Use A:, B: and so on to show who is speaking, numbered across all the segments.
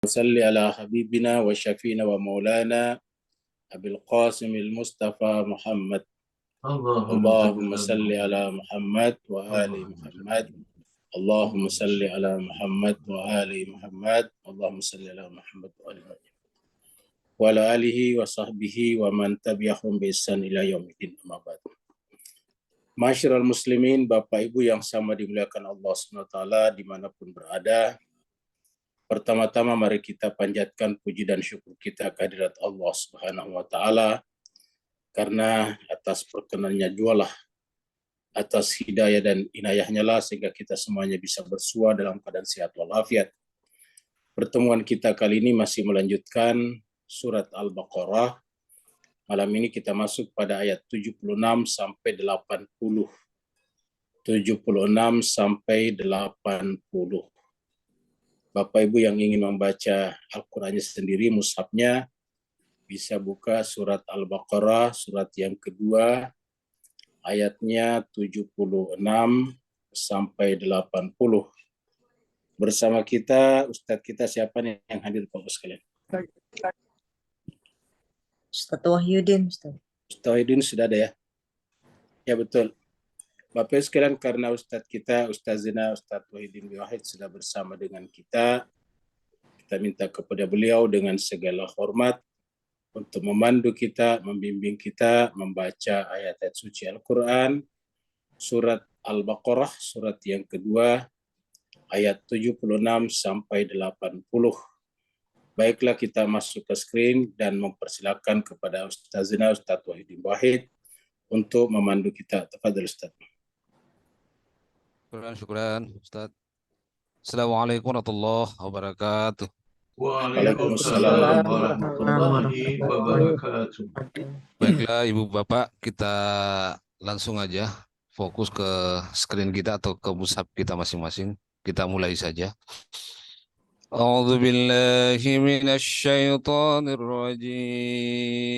A: صل على حبيبنا وشفينا ومولانا أبي القاسم المصطفى محمد. اللهم صل على محمد وآل محمد. اللهم صل على محمد وآل محمد. اللهم صل على محمد وآل محمد وعلى آله وصحبه ومن تبعهم بإحسان إلى يوم الدين. Amma ba'd. Masyiral muslimin, Bapak Ibu yang sama dimuliakan Allah SWT dimanapun berada. Pertama-tama mari kita panjatkan puji dan syukur kita kehadirat Allah Subhanahu wa taala karena atas perkenannya jualah, atas hidayah dan inayahnya lah sehingga kita semuanya bisa bersua dalam keadaan sehat walafiat. Pertemuan kita kali ini masih melanjutkan surat Al-Baqarah. Malam ini kita masuk pada ayat 76 sampai 80. 76 sampai 80. Bapak Ibu yang ingin membaca Al-Qur'annya sendiri, mushafnya, bisa buka surat Al-Baqarah, surat yang kedua, ayatnya 76 sampai 80. Bersama kita, Ustadz kita siapa nih yang hadir Bapak sekalian?
B: Ustadz Wahyudin, Ustadz
A: Wahyudin sudah ada ya? Ya betul. Bapak sekalian, karena Ustadz kita, Ustazina Ustadz Wahyudin Wahid sudah bersama dengan kita minta kepada beliau dengan segala hormat untuk memandu kita, membimbing kita membaca ayat-ayat suci Al-Quran, surat Al-Baqarah, surat yang kedua, ayat 76 sampai 80. Baiklah, kita masuk ke screen dan mempersilakan kepada Ustazina Ustadz Wahyudin Wahid untuk memandu kita. Tafadhol Ustaz.
C: Syukran Ustaz. Assalamualaikum warahmatullahi wabarakatuh.
A: Waalaikumsalam
B: warahmatullahi wabarakatuh.
C: Baiklah Ibu Bapak, kita langsung aja fokus ke screen kita atau ke mushaf kita masing-masing. Kita mulai saja. A'udzu billahi minasy syaithanir rajim.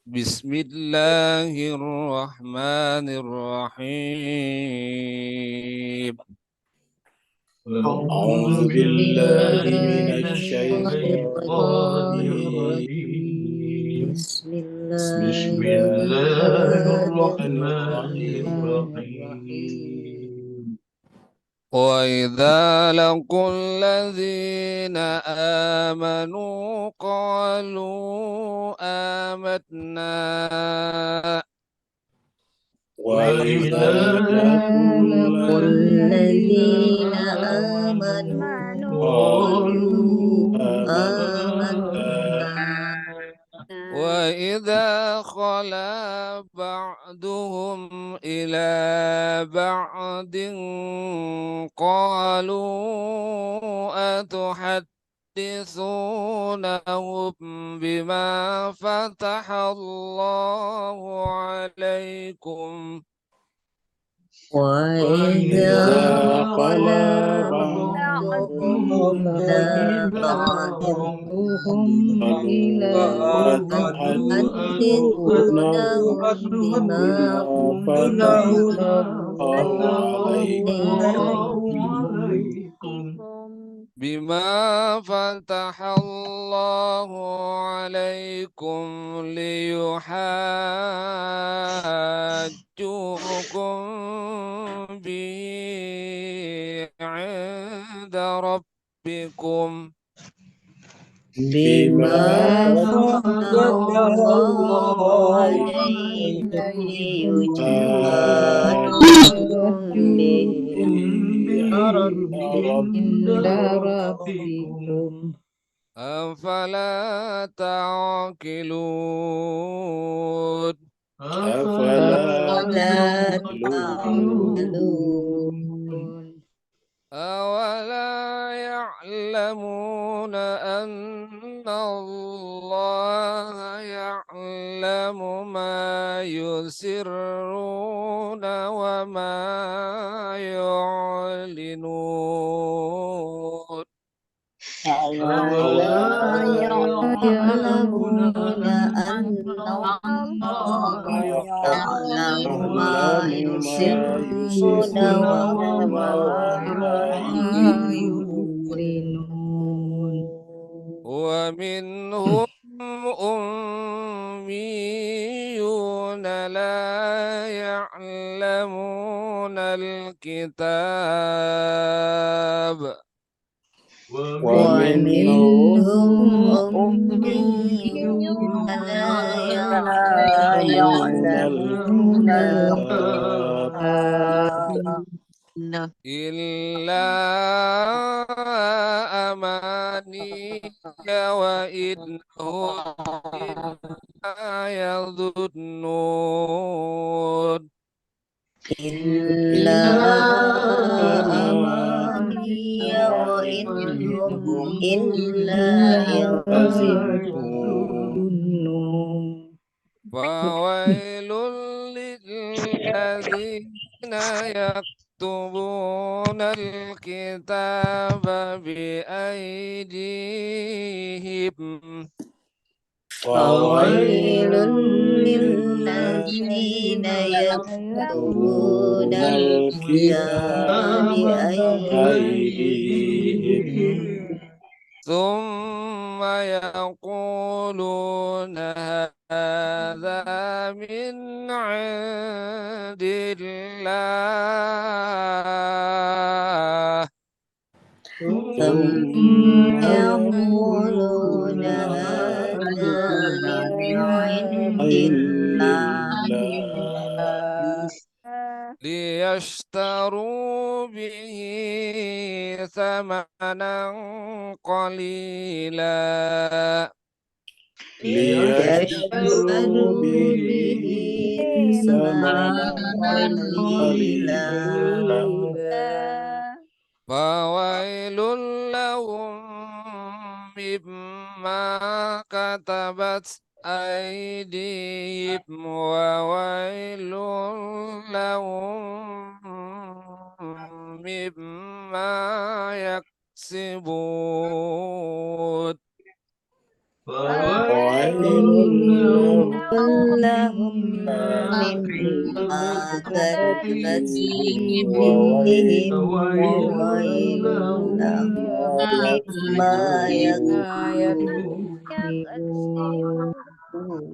C: Bismillahirrahmanirrahim.
A: A'udzu billahi minasy syaithanir rajim. Bismillahirrahmanirrahim.
C: وَإِذَا لَقُوا الَّذِينَ آمَنُوا قَالُوا آمَنَّا
A: وَإِذَا لَقُوا الَّذِينَ آمَنُوا قَالُوا آمَنَّا
C: وَإِذَا خَلَا بَعْضُهُمْ إِلَى بَعْضٍ قَالُوا أَتُحَدِّثُونَهُمْ بِمَا فَتَحَ اللَّهُ عَلَيْكُمْ
B: وإذا خلا بعضهم إلى بعض أتحدثونهم بما فتح
C: الله عليكم ليحاجوكم به عند ربكم
B: بما فتح الله عليكم ليجادلكم به عند ربكم
C: أفلا تعقلون
A: أفلا
B: تعقلون
C: أولا يعلمون أن الله يعلم ما يسرون وما يعلنون
B: أولا يعلمون أن الله يعلم ما يسرون وما يعلنون
C: ومنهم أميون لا يعلمون الكتاب
B: ومنهم أميون لا يعلمون الكتاب
C: إلا أماني وإنهم إلا يظنون
B: إلا أماني وإنهم إلا يظنون
C: فويل للذين يكتبون الكتاب بأيديهم
B: فويل للذين يكتبون الكتاب بأيديهم
C: ثم يقولون هذا من عند الله
B: ثم يقولون هذا من عند الله
C: ليشتروا به ثمنا قليلا
B: ليشتروا به ثمنا قليلا
C: فويل لهم مما كتبت أيديهم وويل لهم مما يكسبون
A: فويل
B: لهم مما كتبت أيديهم وويل لهم مما يكسبون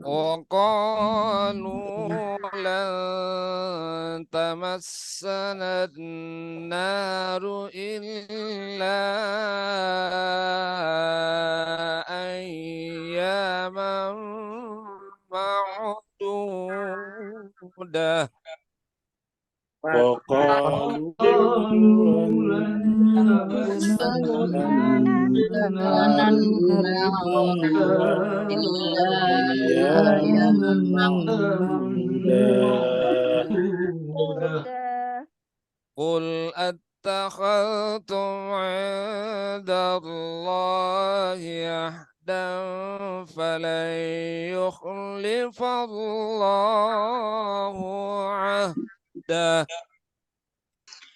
C: وقالوا لن تمسنا النار إلا أياما معدودة
A: وقالوا لن تمسنا النار إلا أياما معدودة
C: قل أتخذتم عند الله عهدا فلن يخلف الله عهده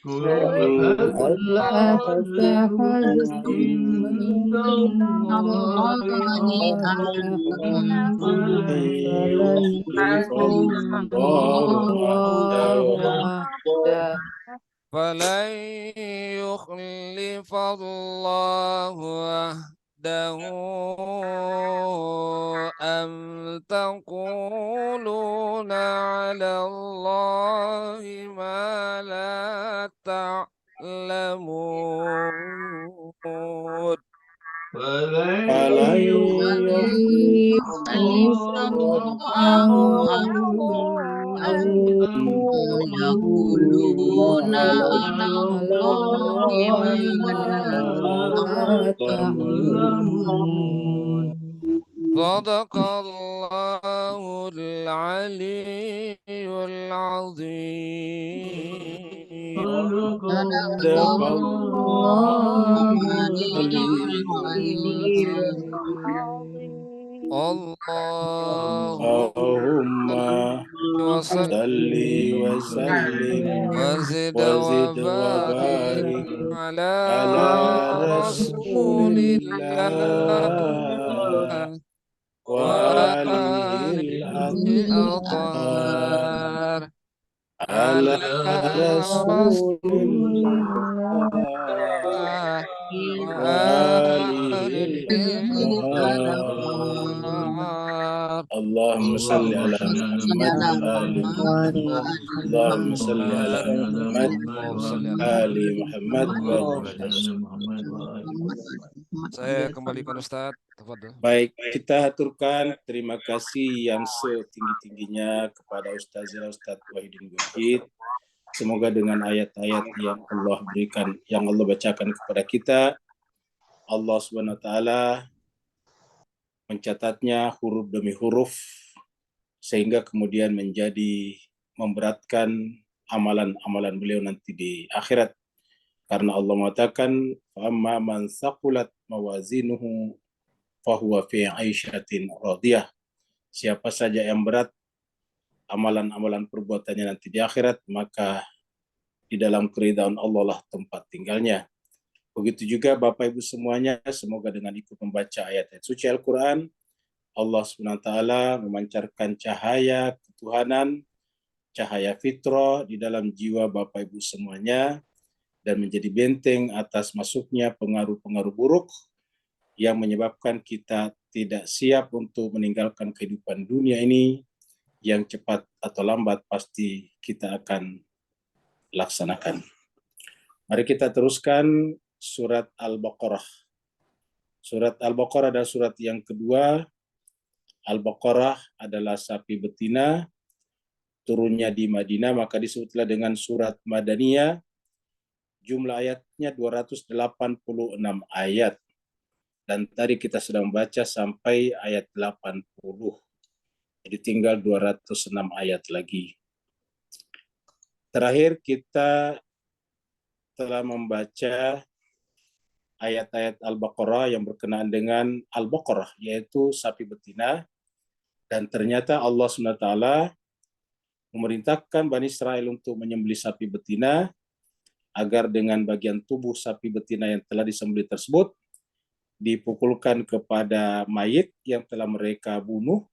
B: قل أتخذتم عند الله عهدا فلن
C: فلن يخلف الله عهده أم تقولون على الله ما لا تعلمون
A: فلن يخلف الله أن يقولون على الله ما لا تعلمون
C: صدق الله العلي العظيم
A: صدق الله العلي اللهم
C: وصل
A: صل وسلم
C: وزد
A: وزد
C: وبارك
A: وبارك
C: على
A: على رسول
C: رسول
A: الله
C: الله
A: وآله
C: وآله
A: الأطهار
C: الأطهار
A: على
C: على
A: رسول
C: رسول
A: الله
C: الله
A: وآله
C: الطاهرين.
A: اللهم صل على محمد وآل محمد. اللهم صل على محمد
C: اللهم صل ala
A: آل
C: Muhammad.
A: محمد وآل محمد.
C: Saya kembalikan Ustadz. Tafadhol.
A: Baik, kita haturkan terima kasih yang setinggi-tingginya kepada Ustaz Wahidin Gojid. Semoga dengan ayat-ayat yang Allah berikan, yang Allah bacakan kepada kita, Allah Subhanahu wa taala mencatatnya huruf demi huruf sehingga kemudian menjadi memberatkan amalan-amalan beliau nanti di akhirat. Karena Allah mengatakan, "Amma man thaqulat mawazinuhu fahuwa fi 'aisyatin radiyah." Siapa saja yang berat amalan-amalan perbuatannya nanti di akhirat, maka di dalam keridhaan Allah lah tempat tinggalnya. Begitu juga Bapak Ibu semuanya, semoga dengan ikut membaca ayat-ayat suci Al-Quran, Allah SWT memancarkan cahaya ketuhanan, cahaya fitrah di dalam jiwa Bapak Ibu semuanya, dan menjadi benteng atas masuknya pengaruh-pengaruh buruk yang menyebabkan kita tidak siap untuk meninggalkan kehidupan dunia ini yang cepat atau lambat pasti kita akan laksanakan. Mari kita teruskan surat Al-Baqarah. Surat Al-Baqarah adalah surat yang kedua. Al-Baqarah adalah sapi betina, turunnya di Madinah, maka disebutlah dengan surat Madaniyah. Jumlah ayatnya 286 ayat. Dan tadi kita sudah membaca sampai ayat 80. Jadi tinggal 206 ayat lagi. Terakhir kita telah membaca ayat-ayat Al-Baqarah yang berkenaan dengan Al-Baqarah, yaitu sapi betina. Dan ternyata Allah SWT memerintahkan Bani Israel untuk menyembelih sapi betina, agar dengan bagian tubuh sapi betina yang telah disembelih tersebut dipukulkan kepada mayit yang telah mereka bunuh,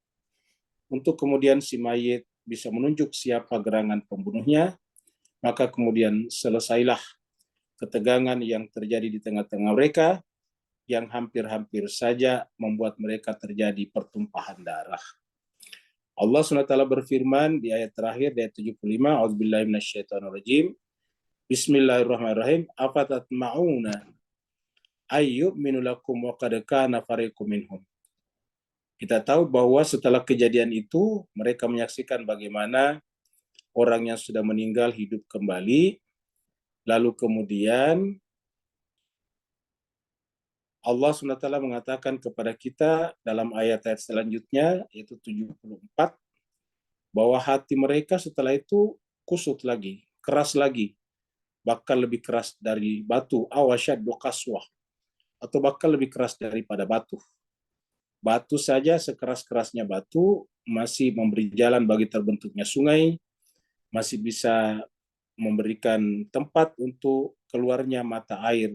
A: untuk kemudian si mayit bisa menunjuk siapa gerangan pembunuhnya. Maka kemudian selesailah ketegangan yang terjadi di tengah-tengah mereka, yang hampir-hampir saja membuat mereka terjadi pertumpahan darah. Allah SWT berfirman di ayat terakhir, di ayat 75, A'udzubillahi minasyaitonirrajim. Bismillahirrahmanirrahim. Afatatma'una ayyu'minu lakum wa qad kana fariqum minhum. Kita tahu bahwa setelah kejadian itu mereka menyaksikan bagaimana orang yang sudah meninggal hidup kembali. Lalu kemudian Allah SWT mengatakan kepada kita dalam ayat-ayat selanjutnya, yaitu 74, bahwa hati mereka setelah itu kusut lagi, keras lagi, bahkan lebih keras dari batu, awasyaddu qaswah, atau bahkan lebih keras daripada batu. Batu saja sekeras-kerasnya batu masih memberi jalan bagi terbentuknya sungai, masih bisa memberikan tempat untuk keluarnya mata air.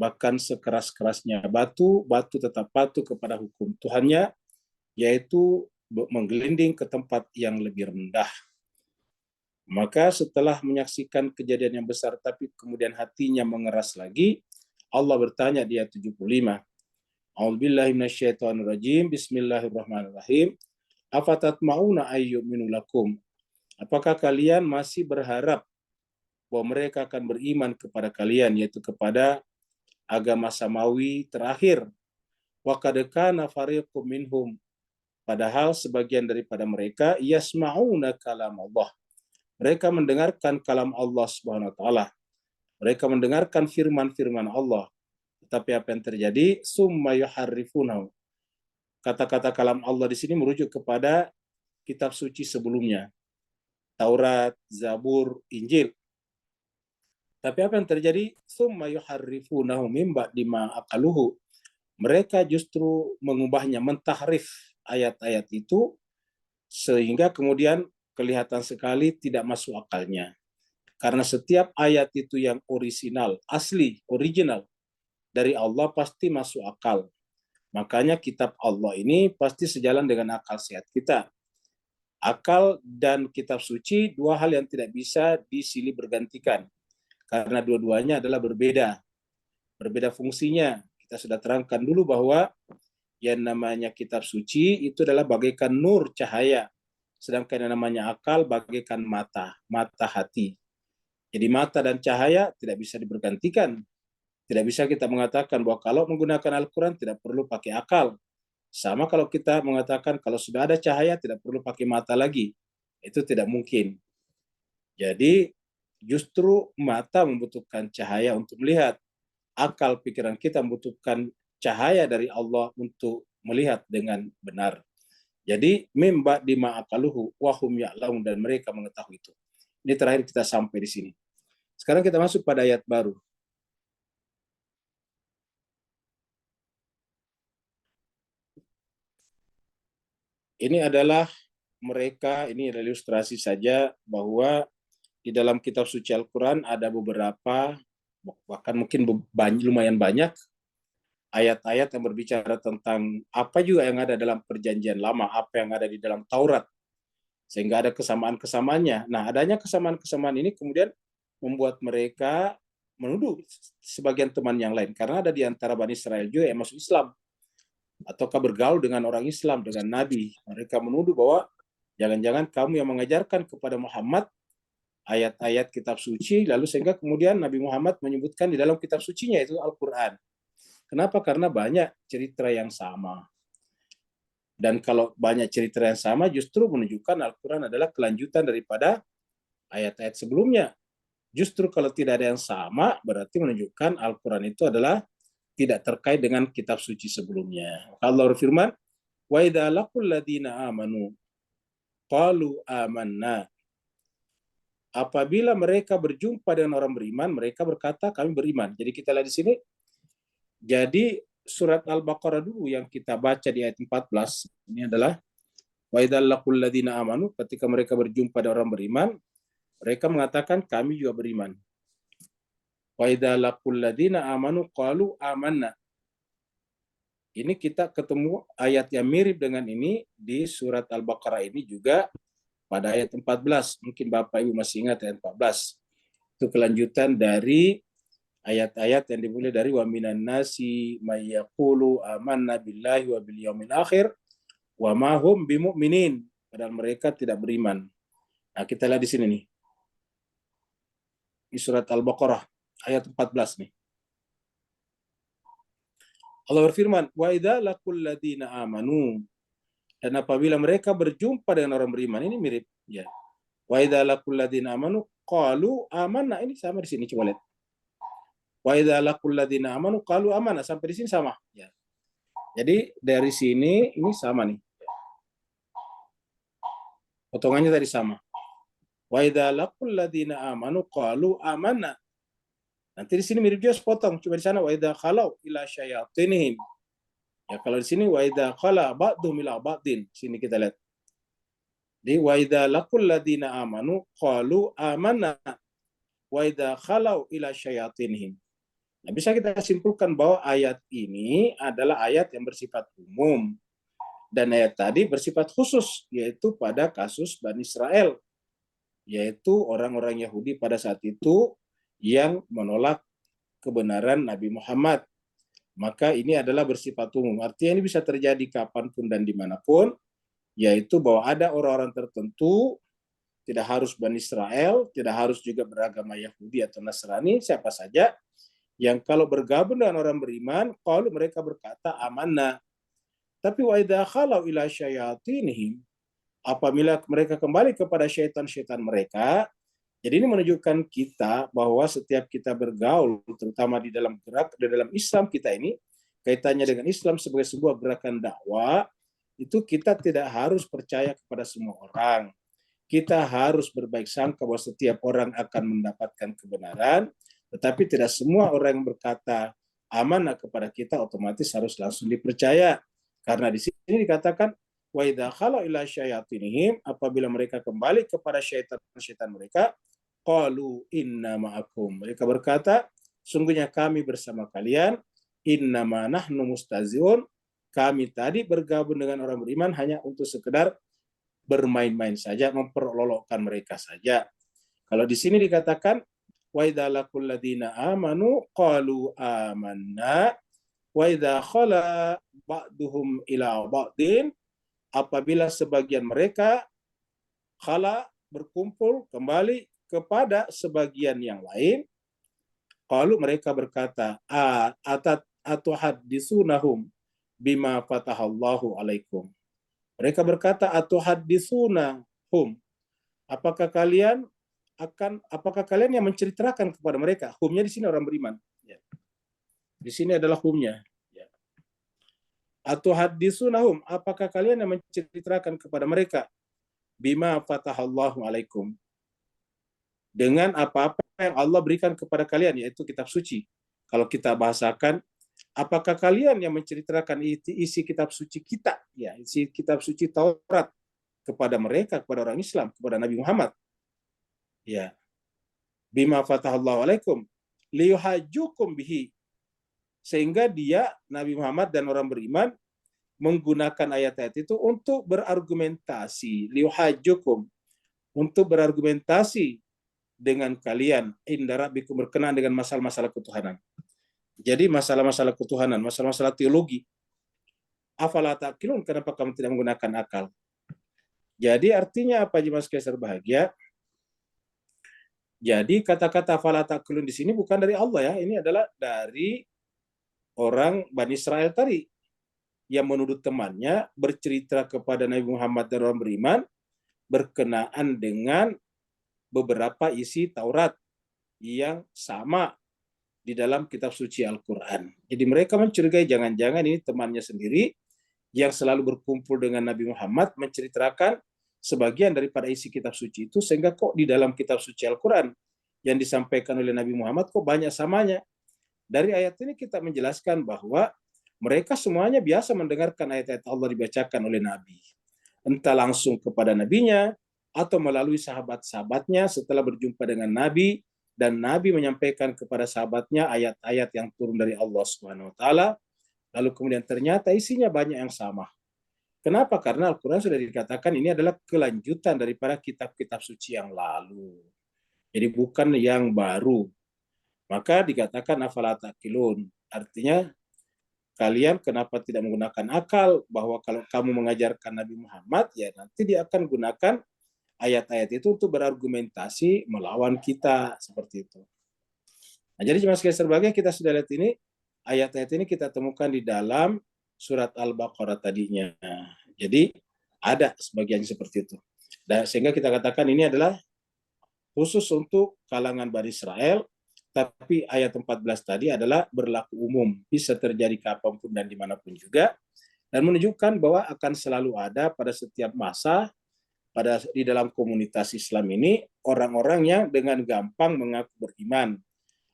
A: Bahkan sekeras-kerasnya batu, batu tetap patuh kepada hukum Tuhannya, yaitu menggelinding ke tempat yang lebih rendah. Maka setelah menyaksikan kejadian yang besar, tapi kemudian hatinya mengeras lagi, Allah bertanya di ayat 75. A'udzubillahi minasyaitonirrajim. Bismillahirrahmanirrahim. Afatatma'una ayyu'minu lakum. Apakah kalian masih berharap bahwa mereka akan beriman kepada kalian, yaitu kepada agama samawi terakhir? Wa qad kana fariqum minhum. Padahal sebagian daripada mereka yasma'una kalam Allah. Mereka mendengarkan kalam Allah Subhanahu wa taala. Mereka mendengarkan firman-firman Allah. Tetapi apa yang terjadi? Summa yuharrifunahu. Kata-kata kalam Allah di sini merujuk kepada kitab suci sebelumnya. Taurat, Zabur, Injil. Tapi apa yang terjadi? Summa yuharrifunahu mim ba'di ma aqaluhu. Mereka justru mengubahnya, mentahrif ayat-ayat itu sehingga kemudian kelihatan sekali tidak masuk akalnya. Karena setiap ayat itu yang orisinal, asli, original dari Allah pasti masuk akal. Makanya kitab Allah ini pasti sejalan dengan akal sehat kita. Akal dan kitab suci dua hal yang tidak bisa disilih bergantikan. Karena dua-duanya adalah berbeda. berbeda fungsinya. Kita sudah terangkan dulu bahwa yang namanya kitab suci itu adalah bagaikan nur, cahaya. Sedangkan yang namanya akal bagaikan mata hati. Jadi mata dan cahaya tidak bisa dibergantikan. Tidak bisa kita mengatakan bahwa kalau menggunakan Al-Quran tidak perlu pakai akal. Sama kalau kita mengatakan kalau sudah ada cahaya tidak perlu pakai mata lagi. Itu tidak mungkin. Jadi justru mata membutuhkan cahaya untuk melihat. Akal pikiran kita membutuhkan cahaya dari Allah untuk melihat dengan benar. Jadi mimba dima akaluhu wahum ya'lamun, dan mereka mengetahui itu. Ini terakhir kita sampai di sini. Sekarang kita masuk pada ayat baru. Ini adalah mereka, ini adalah ilustrasi saja bahwa di dalam kitab suci Al-Quran ada beberapa, bahkan mungkin lumayan banyak ayat-ayat yang berbicara tentang apa juga yang ada dalam perjanjian lama, apa yang ada di dalam Taurat, sehingga ada kesamaan-kesamaannya. Nah, adanya kesamaan-kesamaan ini kemudian membuat mereka menuduh sebagian teman yang lain, karena ada di antara Bani Israel juga yang masuk Islam, ataukah bergaul dengan orang Islam, dengan Nabi. Mereka menuduh bahwa jangan-jangan kamu yang mengajarkan kepada Muhammad ayat-ayat kitab suci, lalu sehingga kemudian Nabi Muhammad menyebutkan di dalam kitab sucinya, itu Al-Quran. Kenapa? Karena banyak cerita yang sama. Dan kalau banyak cerita yang sama, justru menunjukkan Al-Quran adalah kelanjutan daripada ayat-ayat sebelumnya. Justru kalau tidak ada yang sama, berarti menunjukkan Al-Quran itu adalah tidak terkait dengan kitab suci sebelumnya. Allah berfirman, wa idza laqul ladina amanu qalu amanna. Apabila mereka berjumpa dengan orang beriman, mereka berkata kami beriman. Jadi kita lihat di sini. Jadi surat Al-Baqarah dulu yang kita baca di ayat 14, ini adalah wa idza laqul ladina amanu, ketika mereka berjumpa dengan orang beriman, mereka mengatakan kami juga beriman. Wa idza laqul ladina amanu qalu amanna. Ini kita ketemu ayat yang mirip dengan ini di surat Al-Baqarah ini juga pada ayat 14. Mungkin Bapak Ibu masih ingat ayat 14. Itu kelanjutan dari ayat-ayat yang dimulai dari wa minan nasi may yaqulu amanna billahi wa bil yaumil akhir wa ma hum bimumin. Padahal mereka tidak beriman. Nah, kita lihat di sini nih. Di surat Al-Baqarah ayat 14 nih. Allah berfirman, wa idza laqul ladina amanu, dan apabila mereka berjumpa dengan orang beriman, ini mirip ya. Wa idza laqul ladina amanu qalu amanna, ini sama di sini, coba lihat. Wa idza laqul ladina amanu qalu amanna, sampai di sini sama ya. Jadi dari sini ini sama nih. Potongannya tadi sama. Wa idza laqul ladina amanu qalu amanna. Nanti di sini mirip juga sepotong. Coba di sana wa idza khalau ila syayatinihim. Ya, kalau di sini wa idza khala ba'dhum ila ba'din. Sini kita lihat. Di wa idza laqul ladina amanu qalu amanna wa idza khalau ila syayatinihim. Nah, bisa kita simpulkan bahwa ayat ini adalah ayat yang bersifat umum. Dan ayat tadi bersifat khusus, yaitu pada kasus Bani Israel. Yaitu orang-orang Yahudi pada saat itu yang menolak kebenaran Nabi Muhammad. Maka ini adalah bersifat umum. Artinya ini bisa terjadi kapanpun dan dimanapun, yaitu bahwa ada orang-orang tertentu, tidak harus Bani Israel, tidak harus juga beragama Yahudi atau Nasrani, siapa saja, yang kalau bergabung dengan orang beriman, kalau mereka berkata amanah. Tapi wa idza khalau ila syayatinihim, apabila mereka kembali kepada syaitan-syaitan mereka. Jadi ini menunjukkan kita bahwa setiap kita bergaul, terutama di dalam Islam kita ini, kaitannya dengan Islam sebagai sebuah gerakan dakwah, itu kita tidak harus percaya kepada semua orang. Kita harus berbaik sangka bahwa setiap orang akan mendapatkan kebenaran, tetapi tidak semua orang yang berkata amanah kepada kita otomatis harus langsung dipercaya. Karena di sini dikatakan wa idza khala ila syayatinihim, apabila mereka kembali kepada syaitan-syaitan mereka, qalu inna ma'akum, mereka berkata sungguhnya kami bersama kalian, innama nahnu mustaziun, kami tadi bergabung dengan orang beriman hanya untuk sekedar bermain-main saja, memperolok-olokkan mereka saja. Kalau di sini dikatakan wa idza laqul ladina amanu qalu amanna wa idza khala ba'duhum ila ba'din, apabila sebagian mereka khala berkumpul kembali kepada sebagian yang lain, qalu mereka berkata, atuhaddisunahum bima fatahallahu alaikum. Mereka berkata, atuhaddisunahum, apakah kalian yang menceritakan kepada mereka? Humnya di sini orang beriman. Ya. Di sini adalah humnya. Ya. Atuhaddisunahum, apakah kalian yang menceritakan kepada mereka? Bima fatahallahu alaikum, dengan apa-apa yang Allah berikan kepada kalian, yaitu kitab suci. Kalau kita bahasakan, apakah kalian yang menceritakan isi kitab suci kita, ya, isi kitab suci Taurat kepada mereka, kepada orang Islam, kepada Nabi Muhammad? Ya, bima fatahallahu alaikum liyuhajjukum bihi, sehingga dia, Nabi Muhammad dan orang beriman, menggunakan ayat-ayat itu untuk berargumentasi, liyuhajjukum, untuk berargumentasi dengan kalian, inda rabbikum, berkenaan dengan masalah-masalah ketuhanan. Jadi masalah-masalah ketuhanan, masalah-masalah teologi. Afala ta'qilun, kenapa kamu tidak menggunakan akal? Jadi artinya apa, jemaah sekalian berbahagia? Jadi kata-kata afala ta'qilun di sini bukan dari Allah, ya. Ini adalah dari orang Bani Israel tadi yang menuduh temannya bercerita kepada Nabi Muhammad dan orang beriman berkenaan dengan beberapa isi Taurat yang sama di dalam kitab suci Al-Quran. Jadi mereka mencurigai jangan-jangan ini temannya sendiri yang selalu berkumpul dengan Nabi Muhammad menceritakan sebagian daripada isi kitab suci itu, sehingga kok di dalam kitab suci Al-Quran yang disampaikan oleh Nabi Muhammad kok banyak samanya. Dari ayat ini kita menjelaskan bahwa mereka semuanya biasa mendengarkan ayat-ayat Allah dibacakan oleh Nabi, entah langsung kepada nabinya atau melalui sahabat-sahabatnya setelah berjumpa dengan Nabi, dan Nabi menyampaikan kepada sahabatnya ayat-ayat yang turun dari Allah Subhanahu wa taala, lalu kemudian ternyata isinya banyak yang sama. Kenapa? Karena Al-Quran sudah dikatakan ini adalah kelanjutan daripada kitab-kitab suci yang lalu. Jadi bukan yang baru. Maka dikatakan afala ta'qilun. Artinya kalian kenapa tidak menggunakan akal, bahwa kalau kamu mengajarkan Nabi Muhammad, ya nanti dia akan gunakan ayat-ayat itu untuk berargumentasi melawan kita, seperti itu. Nah, jadi jemaah sekalian berbahagia, kita sudah lihat ini, ayat-ayat ini kita temukan di dalam surat Al-Baqarah tadinya. Jadi ada sebagian seperti itu. Dan sehingga kita katakan ini adalah khusus untuk kalangan Bani Israel, tapi ayat 14 tadi adalah berlaku umum, bisa terjadi kapanpun dan dimanapun juga, dan menunjukkan bahwa akan selalu ada pada setiap masa di dalam komunitas Islam ini orang-orang yang dengan gampang mengaku beriman,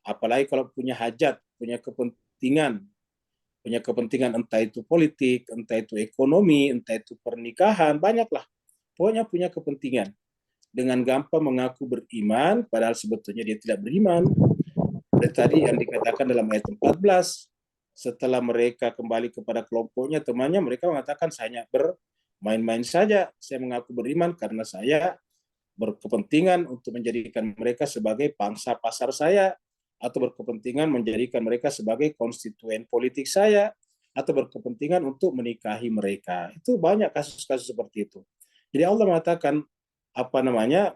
A: apalagi kalau punya hajat, punya kepentingan entah itu politik, entah itu ekonomi, entah itu pernikahan, banyaklah. Pokoknya punya kepentingan. Dengan gampang mengaku beriman, padahal sebetulnya dia tidak beriman. Seperti tadi yang dikatakan dalam ayat 14, setelah mereka kembali kepada kelompoknya, temannya, mereka mengatakan, saya bermain-main saja, saya mengaku beriman karena saya berkepentingan untuk menjadikan mereka sebagai pangsa pasar saya, atau berkepentingan menjadikan mereka sebagai konstituen politik saya, atau berkepentingan untuk menikahi mereka. Itu banyak kasus-kasus seperti itu. Jadi Allah mengatakan,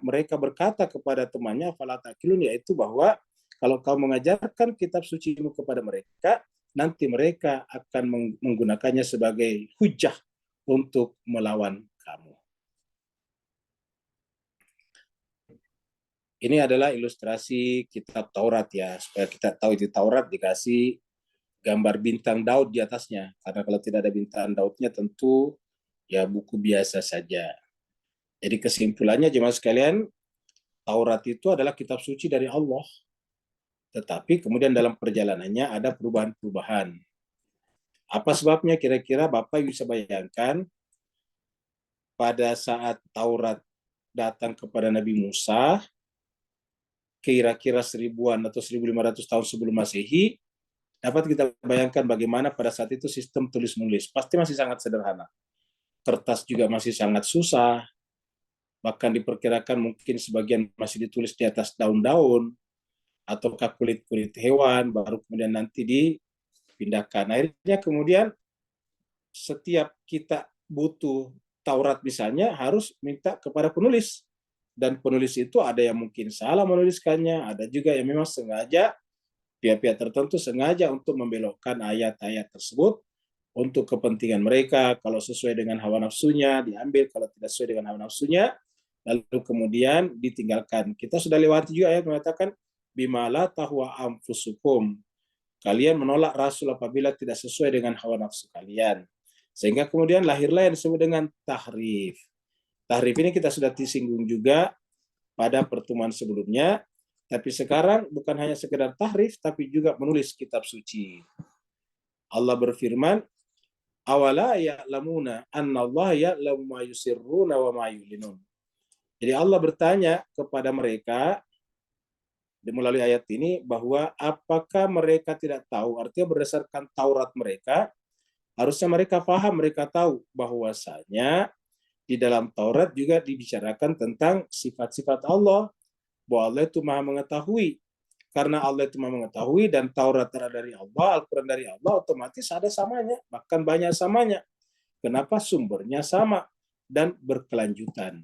A: mereka berkata kepada temannya, fala ta'qilun, yaitu bahwa kalau kau mengajarkan kitab sucimu kepada mereka, nanti mereka akan menggunakannya sebagai hujah untuk melawan kamu. Ini adalah ilustrasi kitab Taurat, ya, supaya kita tahu itu Taurat dikasih gambar bintang Daud di atasnya. Karena kalau tidak ada bintang Daudnya tentu ya buku biasa saja. Jadi kesimpulannya jemaah sekalian, Taurat itu adalah kitab suci dari Allah. Tetapi kemudian dalam perjalanannya ada perubahan-perubahan. Apa sebabnya? Kira-kira Bapak bisa bayangkan pada saat Taurat datang kepada Nabi Musa, kira-kira 1000-an atau 1500 tahun sebelum Masehi, dapat kita bayangkan bagaimana pada saat itu sistem tulis-menulis. Pasti masih sangat sederhana. Kertas juga masih sangat susah, bahkan diperkirakan mungkin sebagian masih ditulis di atas daun-daun. ataukah kulit-kulit hewan, baru kemudian nanti dipindahkan. Akhirnya kemudian setiap kita butuh Taurat misalnya harus minta kepada penulis. Dan penulis itu ada yang mungkin salah menuliskannya, ada juga yang memang sengaja, pihak-pihak tertentu sengaja untuk membelokkan ayat-ayat tersebut untuk kepentingan mereka. Kalau sesuai dengan hawa nafsunya diambil, kalau tidak sesuai dengan hawa nafsunya lalu kemudian ditinggalkan. Kita sudah lewati juga ayat mengatakan bimala tahwa anfusukum. Kalian menolak Rasul apabila tidak sesuai dengan hawa nafsu kalian. Sehingga kemudian lahirlah yang disebut dengan tahrif. Tahrif ini kita sudah disinggung juga pada pertemuan sebelumnya, tapi sekarang bukan hanya sekedar tahrif, tapi juga menulis kitab suci. Allah berfirman, awala ya'lamuna anna Allah ya'lamu ma yusirruna wa ma yulinun. Jadi Allah bertanya kepada mereka melalui ayat ini bahwa apakah mereka tidak tahu, artinya berdasarkan Taurat mereka, harusnya mereka paham, mereka tahu bahwasanya di dalam Taurat juga dibicarakan tentang sifat-sifat Allah, bahwa Allah itu maha mengetahui. Karena Allah itu maha mengetahui dan Taurat dari Allah, Al-Quran dari Allah, otomatis ada samanya, bahkan banyak samanya. Kenapa? Sumbernya sama dan berkelanjutan.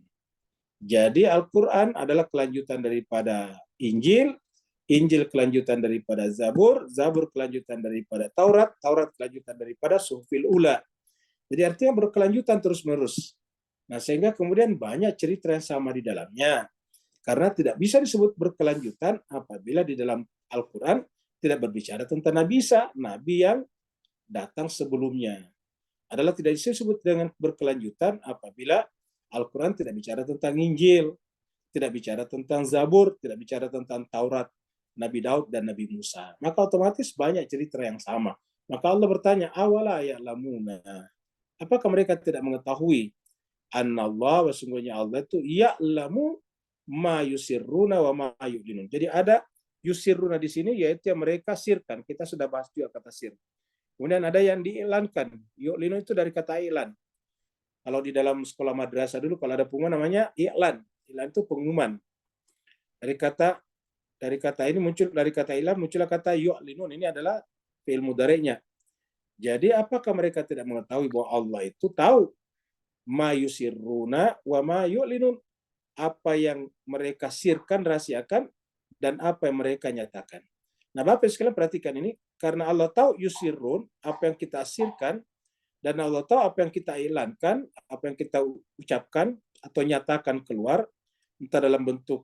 A: Jadi Al-Quran adalah kelanjutan daripada Injil, Injil kelanjutan daripada Zabur, Zabur kelanjutan daripada Taurat, Taurat kelanjutan daripada Suhufil Ula. Jadi artinya berkelanjutan terus-menerus. Nah, sehingga kemudian banyak cerita yang sama di dalamnya. Karena tidak bisa disebut berkelanjutan apabila di dalam Al-Quran tidak berbicara tentang Nabi Isa, Nabi yang datang sebelumnya. Adalah tidak disebut dengan berkelanjutan apabila Al-Quran tidak bicara tentang Injil, tidak bicara tentang Zabur, tidak bicara tentang Taurat, Nabi Daud dan Nabi Musa. Maka otomatis banyak cerita yang sama. Maka Allah bertanya, awala ya'lamuna. Apakah mereka tidak mengetahui? Annallah, sesungguhnya Allah itu ya'lamu ma yusirruna wa ma yu'linun. Jadi ada yusirruna di sini yaitu yang mereka sirkan. Kita sudah bahas juga kata sir. Kemudian ada yang diiklankan. Yu'linun itu dari kata iklan. Kalau di dalam sekolah madrasah dulu kalau ada pengumuman namanya iklan. Iklan itu pengumuman. Dari kata ini muncul dari kata iklan muncullah kata yu'linun. Ini adalah fi'il mudhari'nya. Jadi apakah mereka tidak mengetahui bahwa Allah itu tahu ma yusirruna wa ma yu'linun, apa yang mereka sirkan, rahasiakan, dan apa yang mereka nyatakan. Nah, Bapak sekalian perhatikan ini, karena Allah tahu yusirrun, apa yang kita sirkan, dan Allah tahu apa yang kita iklankan, apa yang kita ucapkan atau nyatakan keluar, entah dalam bentuk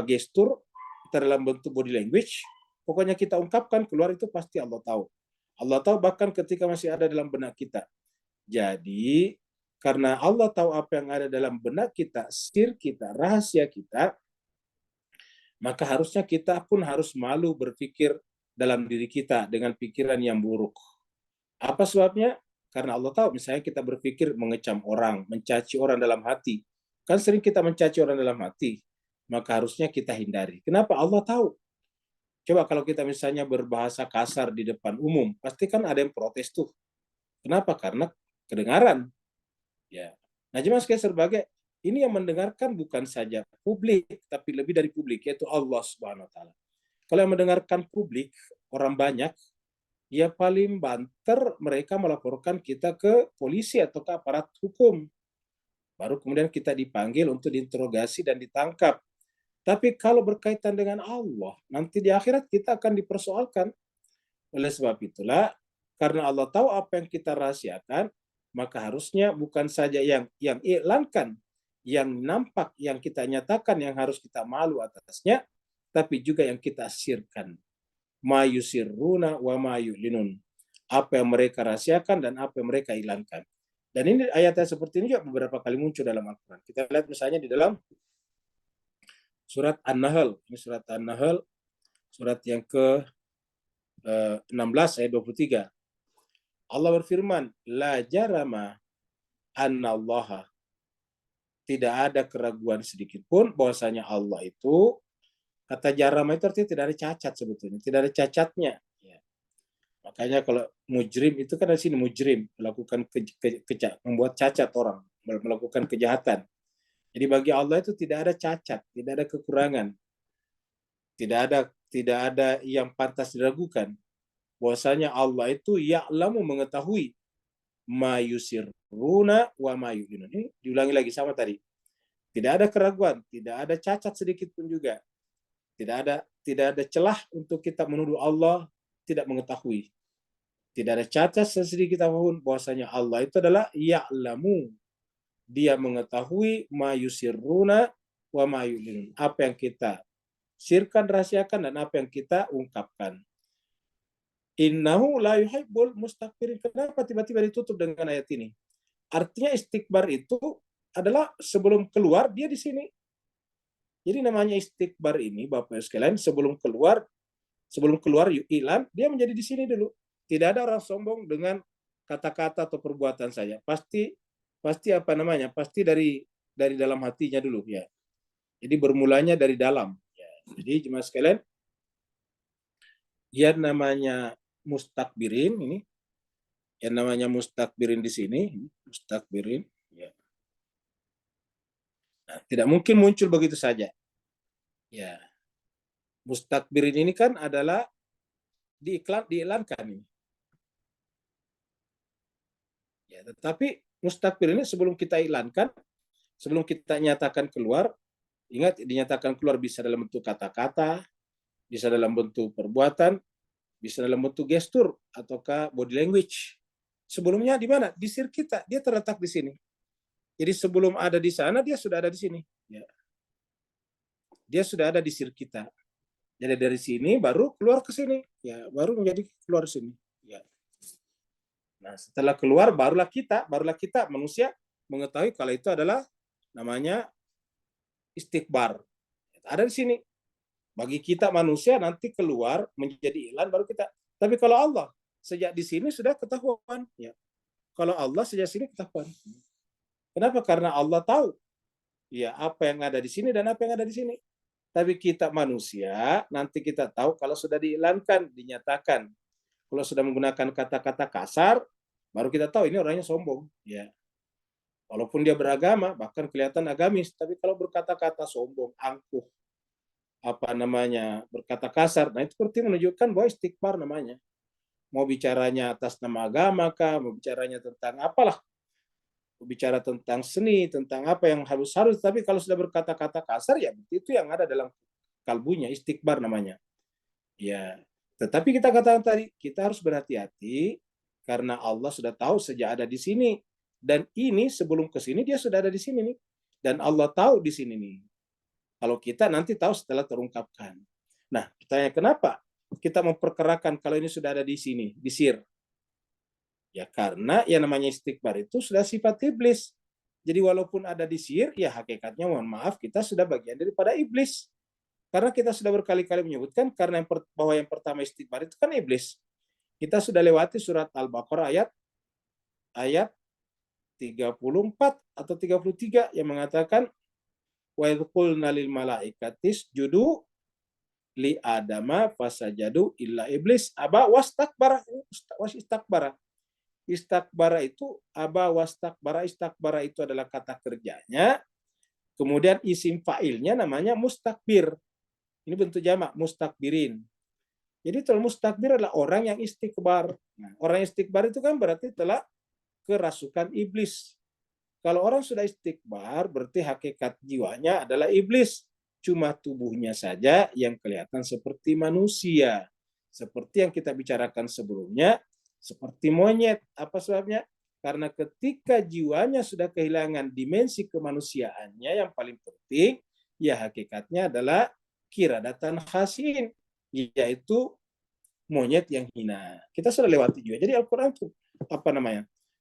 A: gestur, entah dalam bentuk body language, pokoknya kita ungkapkan keluar itu pasti Allah tahu. Allah tahu bahkan ketika masih ada dalam benak kita. Jadi karena Allah tahu apa yang ada dalam benak kita, sir kita, rahasia kita, maka harusnya kita pun harus malu berpikir dalam diri kita dengan pikiran yang buruk. Apa sebabnya? Karena Allah tahu, misalnya kita berpikir mengecam orang, mencaci orang dalam hati. Kan sering kita mencaci orang dalam hati, maka harusnya kita hindari. Kenapa? Allah tahu. Coba kalau kita misalnya berbahasa kasar di depan umum, pasti kan ada yang protes tuh. Kenapa? Karena kedengaran. Ya. Nah, jemaah sekalian sebagai ini yang mendengarkan bukan saja publik, tapi lebih dari publik, yaitu Allah Subhanahu wa taala. Kalau yang mendengarkan publik, orang banyak, ya paling banter mereka melaporkan kita ke polisi atau ke aparat hukum. Baru kemudian kita dipanggil untuk diinterogasi dan ditangkap. Tapi kalau berkaitan dengan Allah, nanti di akhirat kita akan dipersoalkan. Oleh sebab itulah, karena Allah tahu apa yang kita rahasiakan, maka harusnya bukan saja yang iklankan, yang nampak, yang kita nyatakan, yang harus kita malu atasnya, tapi juga yang kita sirkan. Ma yusirruna wa ma yu'linun. Apa yang mereka rahasiakan dan apa yang mereka iklankan. Dan ini ayat-ayat seperti ini juga beberapa kali muncul dalam Al-Quran. Kita lihat misalnya di dalam surat An-Nahl. Ini surat An-Nahl, surat yang ke-16 ayat 23. Allah berfirman, la jarama annallaha, tidak ada keraguan sedikit pun bahwasanya Allah itu, kata jarama itu artinya tidak ada cacat sebetulnya, tidak ada cacatnya. Ya. Makanya kalau mujrim itu kan dari sini mujrim, melakukan membuat cacat orang, melakukan kejahatan. Jadi bagi Allah itu tidak ada cacat, tidak ada kekurangan. Tidak ada yang pantas diragukan bahwasanya Allah itu ya'lamu, mengetahui, ma yusirruna wa ma yu'linun. Ini diulangi lagi sama tadi. Tidak ada keraguan, tidak ada cacat sedikit pun juga. Tidak ada celah untuk kita menuduh Allah tidak mengetahui. Tidak ada cacat sedikit apapun bahwasanya Allah itu adalah ya'lamu. Dia mengetahui ma yusirruna wa ma yu'linun. Apa yang kita sirkan, rahasiakan, dan apa yang kita ungkapkan. Innahu la yuhibbul mustakbirin. Kenapa tiba-tiba ditutup dengan ayat ini? Artinya istikbar itu adalah sebelum keluar dia di sini. Jadi namanya istikbar ini, Bapak sekalian, sebelum keluar ilan, dia menjadi di sini dulu. Tidak ada orang sombong dengan kata-kata atau perbuatan saya. Pasti Pasti dari dalam hatinya dulu ya. Jadi bermulanya dari dalam. Ya. Jadi jemaah sekalian, yang namanya mustakbirin ini, yang namanya mustakbirin di sini, mustakbirin, ya. Nah, tidak mungkin muncul begitu saja. Ya, mustakbirin ini kan adalah diiklankan ini. Ya, tetapi mustakbir ini sebelum kita iklankan, sebelum kita nyatakan keluar, ingat dinyatakan keluar bisa dalam bentuk kata-kata, bisa dalam bentuk perbuatan, bisa dalam bentuk gestur ataukah body language. Sebelumnya di mana? Di sir kita, dia terletak di sini. Jadi sebelum ada di sana, dia sudah ada di sini. Ya. Dia sudah ada di sir kita. Jadi dari sini baru keluar ke sini, ya, baru menjadi keluar sini. Ya. Nah, setelah keluar barulah kita manusia mengetahui kalau itu adalah namanya istikbar. Ada di sini. Bagi kita manusia nanti keluar menjadi iklan baru kita. Tapi kalau Allah sejak di sini sudah ketahuan. Ya. Kalau Allah sejak sini ketahuan. Kenapa? Karena Allah tahu ya apa yang ada di sini dan apa yang ada di sini. Tapi kita manusia nanti kita tahu kalau sudah diiklankan, dinyatakan. Kalau sudah menggunakan kata-kata kasar, baru kita tahu ini orangnya sombong. Ya. Walaupun dia beragama, bahkan kelihatan agamis, tapi kalau berkata-kata sombong, angkuh, berkata kasar, nah itu seperti menunjukkan bahwa istikbar namanya. Mau bicaranya atas nama agama kah, mau bicaranya tentang apalah, mau bicara tentang seni, tentang apa yang harus, tapi kalau sudah berkata-kata kasar, ya itu yang ada dalam kalbunya, istikbar namanya. Ya, tetapi kita katakan tadi, kita harus berhati-hati karena Allah sudah tahu sejak ada di sini, dan ini sebelum ke sini dia sudah ada di sini nih, dan Allah tahu di sini nih. Kalau kita nanti tahu setelah terungkapkan. Nah, pertanyaan kenapa kita memperkerakan kalau ini sudah ada di sini, di sir? Ya karena yang namanya istikbar itu sudah sifat iblis. Jadi walaupun ada di sir, ya hakikatnya mohon maaf kita sudah bagian daripada iblis. Karena kita sudah berkali-kali menyebutkan karena bahwa yang pertama istikbar itu kan iblis. Kita sudah lewati surat Al-Baqarah ayat 34 atau 33 yang mengatakan wa idh qulna lil malaikatis judu li adama fasajadu illa iblis aba wastakbara. Istakbara itu aba wastakbara. Istakbara itu adalah kata kerjanya, kemudian isim fa'ilnya namanya mustakbir. Ini bentuk jamak, mustakbirin. Jadi mustakbir adalah orang yang istikbar. Nah, orang istikbar itu kan berarti telah kerasukan iblis. Kalau orang sudah istikbar, berarti hakikat jiwanya adalah iblis. Cuma tubuhnya saja yang kelihatan seperti manusia. Seperti yang kita bicarakan sebelumnya, seperti monyet. Apa sebabnya? Karena ketika jiwanya sudah kehilangan dimensi kemanusiaannya, yang paling penting, ya hakikatnya adalah kiradatan khasin, yaitu monyet yang hina. Kita sudah lewati juga. Jadi Al-Quran itu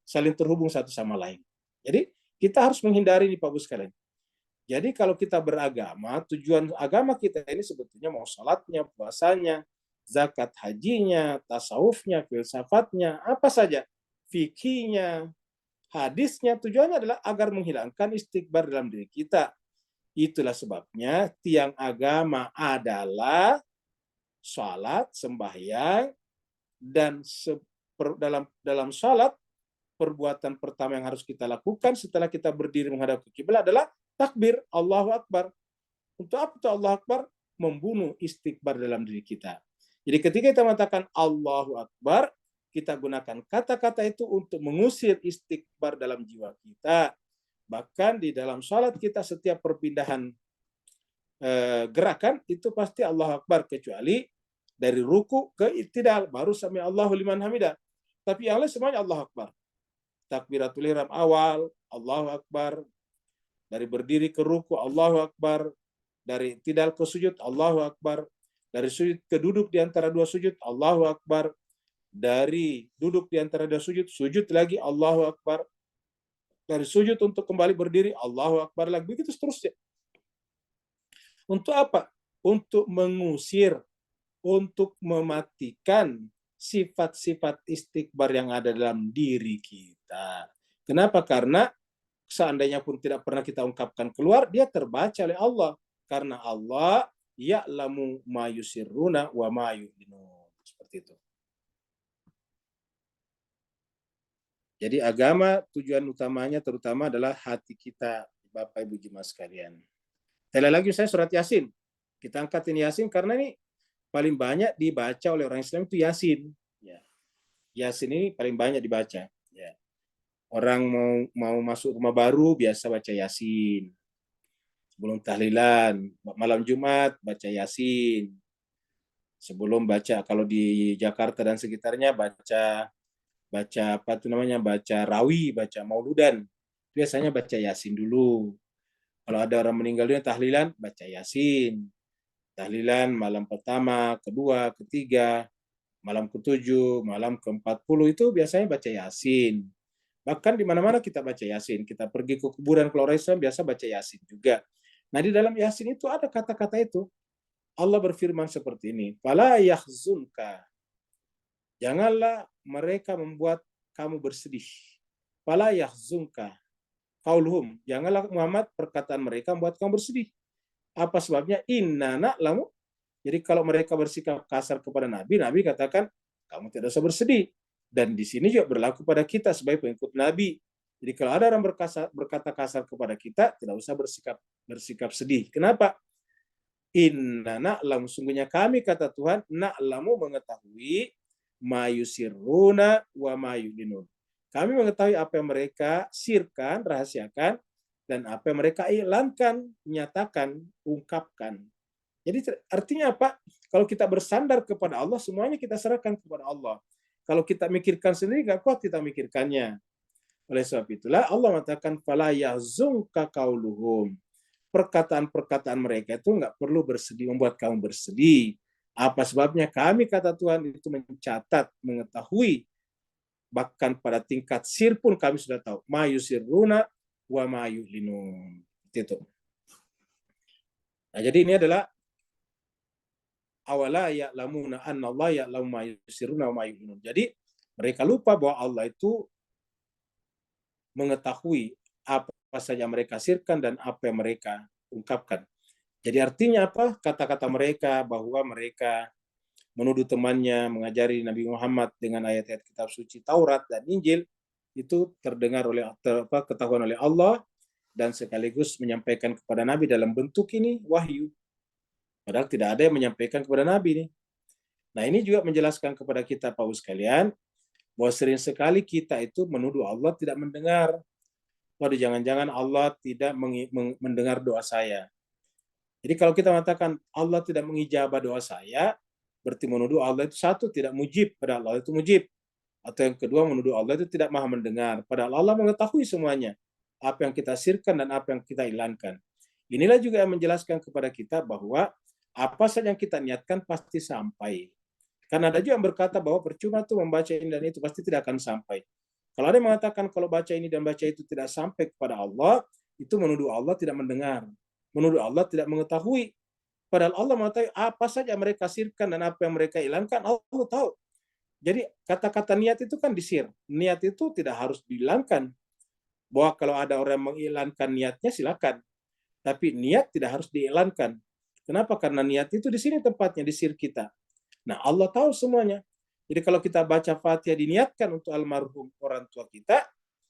A: saling terhubung satu sama lain. Jadi kita harus menghindari nih Pak Bu sekalian. Jadi kalau kita beragama, tujuan agama kita ini sebetulnya mau salatnya, puasanya, zakat hajinya, tasawufnya, filsafatnya, apa saja, fikihnya, hadisnya, tujuannya adalah agar menghilangkan istikbar dalam diri kita. Itulah sebabnya tiang agama adalah salat, sembahyang, dan dalam salat perbuatan pertama yang harus kita lakukan setelah kita berdiri menghadap ke kiblat adalah takbir, Allahu Akbar. Untuk apa itu Allahu Akbar? membunuh istighbar dalam diri kita. Jadi ketika kita mengatakan Allahu Akbar, kita gunakan kata-kata itu untuk mengusir istighbar dalam jiwa kita. Bahkan di dalam salat kita setiap perpindahan gerakan itu pasti Allahu Akbar, kecuali dari ruku ke i'tidal baru sami Allahu liman hamidah. Tapi yang lain semuanya Allahu Akbar. Takbiratul ihram awal Allahu Akbar, dari berdiri ke ruku Allahu Akbar, dari i'tidal ke sujud Allahu Akbar, dari sujud ke duduk di antara dua sujud Allahu Akbar, dari duduk di antara dua sujud, sujud lagi Allahu Akbar, dari sujud untuk kembali berdiri Allahu Akbar lagi, begitu seterusnya. Untuk apa? Untuk mengusir, untuk mematikan sifat-sifat istighbar yang ada dalam diri kita. Kenapa? Karena seandainya pun tidak pernah kita ungkapkan keluar, dia terbaca oleh Allah. Karena Allah ya'lamu ma yusirruna wa ma yu'linun. Seperti itu. Jadi agama tujuan utamanya terutama adalah hati kita, Bapak Ibu Jemaah sekalian. Sekali lagi saya surat Yasin. Kita angkat ini Yasin karena ini paling banyak dibaca oleh orang Islam itu Yasin. Ya. Yasin ini paling banyak dibaca. Ya. Orang mau masuk rumah baru biasa baca Yasin. Sebelum tahlilan, malam Jumat baca Yasin. Sebelum baca, kalau di Jakarta dan sekitarnya baca apa itu namanya, baca rawi, baca mauludan. Biasanya baca Yasin dulu. Kalau ada orang meninggal dunia tahlilan, baca Yasin. Tahlilan malam pertama, kedua, ketiga, malam ke-7, malam ke-40 itu biasanya baca Yasin. Bahkan di mana-mana kita baca Yasin. Kita pergi ke kuburan kalau orang Islam biasa baca Yasin juga. Nah, di dalam Yasin itu ada kata-kata itu. Allah berfirman seperti ini, "Fala yahzunka." Janganlah mereka membuat kamu bersedih. Fala yahzunka qauluhum. Janganlah Muhammad perkataan mereka membuat kamu bersedih. Apa sebabnya? Inna na'lamu. Jadi kalau mereka bersikap kasar kepada Nabi, Nabi katakan, kamu tidak usah bersedih. Dan di sini juga berlaku pada kita sebagai pengikut Nabi. Jadi kalau ada orang berkata kasar kepada kita, tidak usah bersikap sedih. Kenapa? Inna na'lamu, sungguhnya kami, kata Tuhan, na'lamu, mengetahui, ma yusirruna wa ma yu'linun. Kami mengetahui apa yang mereka sirkan, rahasiakan, dan apa yang mereka iklankan, nyatakan, ungkapkan. Jadi artinya apa? Kalau kita bersandar kepada Allah, semuanya kita serahkan kepada Allah. Kalau kita mikirkan sendiri, nggak kuat kita mikirkannya. Oleh sebab itulah Allah mengatakan, fala yahzunka qauluhum. Perkataan-perkataan mereka itu nggak perlu bersedih, membuat kamu bersedih. Apa sebabnya? Kami, kata Tuhan, itu mencatat, mengetahui, bahkan pada tingkat sir pun kami sudah tahu. Ma yusirruna wa ma yu'linun. Itu. Nah, jadi ini adalah awala ya'lamuna anna Allah ya'lamu ma yusirruna wa ma yu'linun. Jadi mereka lupa bahwa Allah itu mengetahui apa saja mereka sirkan dan apa yang mereka ungkapkan. Jadi artinya apa? Kata-kata mereka bahwa mereka menuduh temannya mengajari Nabi Muhammad dengan ayat-ayat kitab suci Taurat dan Injil itu terdengar ketahuan oleh Allah dan sekaligus menyampaikan kepada Nabi dalam bentuk ini wahyu. Padahal tidak ada yang menyampaikan kepada Nabi nih. Nah, ini juga menjelaskan kepada kita Bapak sekalian bahwa sering sekali kita itu menuduh Allah tidak mendengar. Waduh, jangan-jangan Allah tidak mendengar doa saya. Jadi kalau kita mengatakan Allah tidak mengijabah doa saya, berarti menuduh Allah itu satu, tidak mujib, padahal Allah itu mujib. Atau yang kedua, menuduh Allah itu tidak maha mendengar, padahal Allah mengetahui semuanya. Apa yang kita sirkan dan apa yang kita hilangkan. Inilah juga yang menjelaskan kepada kita bahwa apa saja yang kita niatkan pasti sampai. Karena ada juga yang berkata bahwa percuma tuh membaca ini dan itu pasti tidak akan sampai. Kalau ada yang mengatakan kalau baca ini dan baca itu tidak sampai kepada Allah, itu menuduh Allah tidak mendengar. Menuduh Allah tidak mengetahui. Padahal Allah mengetahui apa saja mereka sirkan dan apa yang mereka hilangkan, Allah tahu. Jadi kata-kata niat itu kan disir. Niat itu tidak harus dihilangkan. Bahwa kalau ada orang yang menghilangkan niatnya, silakan. Tapi niat tidak harus dihilangkan. Kenapa? Karena niat itu di sini tempatnya, di sir kita. Nah, Allah tahu semuanya. Jadi kalau kita baca Fatihah diniatkan untuk almarhum orang tua kita,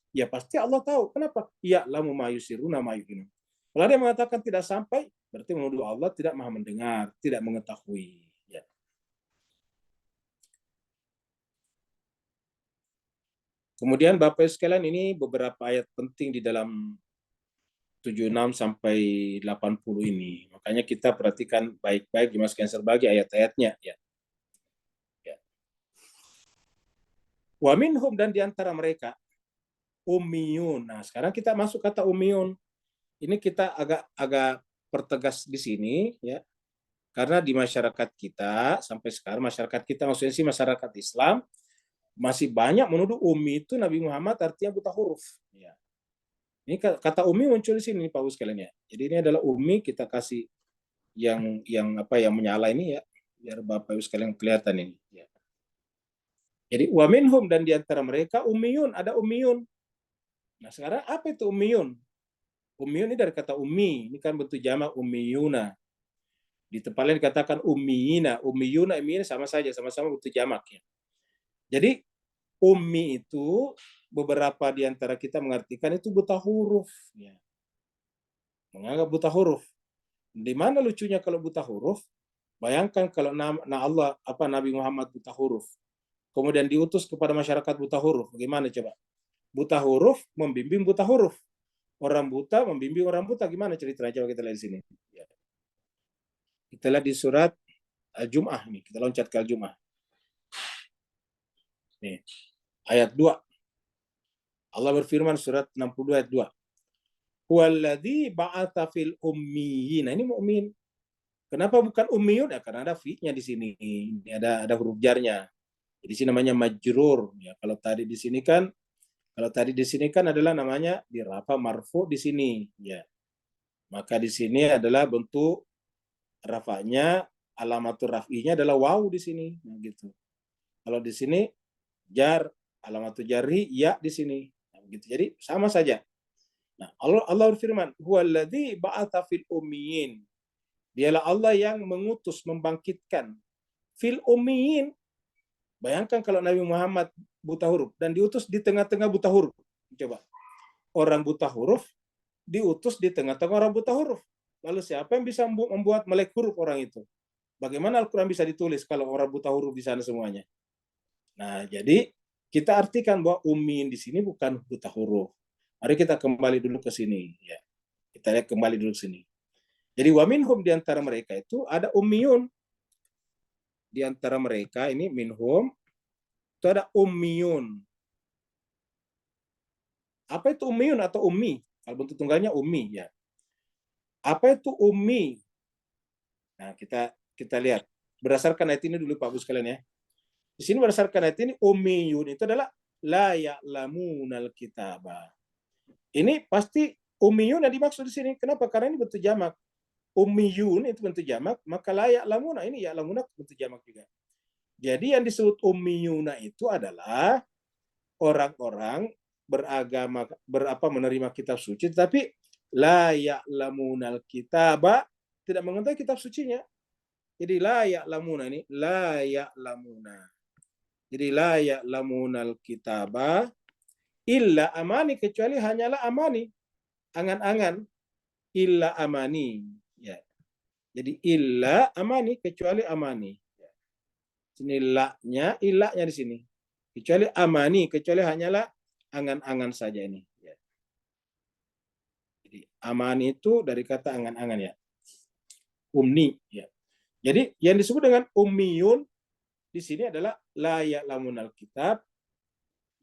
A: ya pasti Allah tahu. Kenapa? Ya lamu ma yusiruna ma yu'linun. Kalau ada yang mengatakan tidak sampai, berarti menuduh Allah tidak maha mendengar, tidak mengetahui. Ya. Kemudian Bapak sekalian, ini beberapa ayat penting di dalam 76 sampai 80 ini. Makanya kita perhatikan baik-baik dimasukkan serbagi ayat-ayatnya. Ya. Ya. Wa minhum, dan diantara mereka ummiyun. Nah, sekarang kita masuk kata ummiyun. Ini kita agak pertegas di sini, ya. Karena di masyarakat kita sampai sekarang, masyarakat kita maksudnya sih masyarakat Islam, masih banyak menuduh ummi itu Nabi Muhammad artinya buta huruf. Ya. Ini kata ummi muncul di sini Pak Bus sekalian ya. Jadi ini adalah ummi, kita kasih yang menyala ini ya, biar Bapak Ibu sekalian kelihatan ini. Ya. Jadi wa minhum, dan diantara mereka ummiyun, ada ummiyun. Nah sekarang apa itu ummiyun? Ummiyun ini dari kata ummi, ini kan bentuk jamak ummiyuna. Di tempat lain dikatakan ummiyina, ummiyuna, ummiyina sama saja, sama-sama bentuk jamak ya. Jadi ummi itu beberapa di antara kita mengartikan itu buta huruf ya. Menganggap buta huruf. Di mana lucunya kalau buta huruf? Bayangkan kalau Nabi Muhammad buta huruf. Kemudian diutus kepada masyarakat buta huruf. Bagaimana coba? Buta huruf membimbing buta huruf. Orang buta membimbing orang buta. Gimana ceritanya? Coba kita lihat di sini. Ya. Kita lihat di surat Al-Jum'ah nih. Kita loncat ke Al-Jum'ah. Nih. Ayat 2. Allah berfirman surat 62 ayat 2. Huwaladzi ba'atsa fil ummiyin. Nah, ini mukmin. Kenapa bukan ummiyun? Ya, karena ada fi-nya di sini. Ini ada huruf jarnya. Di sini namanya majrur. Ya, kalau tadi di sini kan adalah namanya di rafa marfu di sini. Ya. Maka di sini adalah bentuk rafanya, alamatur raf'inya adalah waw di sini. Nah, gitu. Kalau di sini jar, alamatur jarri ya di sini. Nah, gitu. Jadi sama saja. Nah, Allah berfirman, huwaladzi ba'atsa fil ummiyin. Dialah Allah yang mengutus, membangkitkan fil ummiyin. Bayangkan kalau Nabi Muhammad buta huruf dan diutus di tengah-tengah buta huruf. Coba. Orang buta huruf diutus di tengah-tengah orang buta huruf. Lalu siapa yang bisa membuat melek huruf orang itu? Bagaimana Al-Quran bisa ditulis kalau orang buta huruf di sana semuanya? Nah, jadi kita artikan bahwa ummiin di sini bukan buta huruf. Mari kita kembali dulu ke sini. Ya. Kita lihat kembali dulu ke sini. Jadi wa minhum, di antara mereka itu ada ummiyun. Di antara mereka ini minhum itu ada ummiyun. Apa itu ummiyun atau ummi? Kalau bentuk tunggalnya ummi ya. Apa itu ummi? Nah, kita lihat berdasarkan ayat ini dulu Pak Bu sekalian ya. Di sini berdasarkan ayat ini ummiyun itu adalah la ya'lamunal kitaba. Ini pasti ummiyun yang dimaksud di sini. Kenapa? Karena ini bentuk jamak. Ummiyun itu bentuk jamak, maka la ya'lamuna, ini ya'lamuna bentuk jamak juga. Jadi yang disebut ummiyuna itu adalah orang-orang beragama menerima kitab suci, tapi la ya'lamunal kitaba, tidak mengetahui kitab sucinya. Jadi la ya'lamuna ini la ya'lamuna. Jadi la ya'lamunal kitaba illa amani, kecuali hanyalah amani, angan-angan, illa amani. Ya. Jadi illa amani, kecuali amani. Sini la-nya, illa-nya di sini. Kecuali amani, kecuali hanyalah angan-angan saja ini. Ya. Jadi amani itu dari kata angan-angan ya. Umni ya. Jadi yang disebut dengan ummiyun di sini adalah la ya'lamunal kitab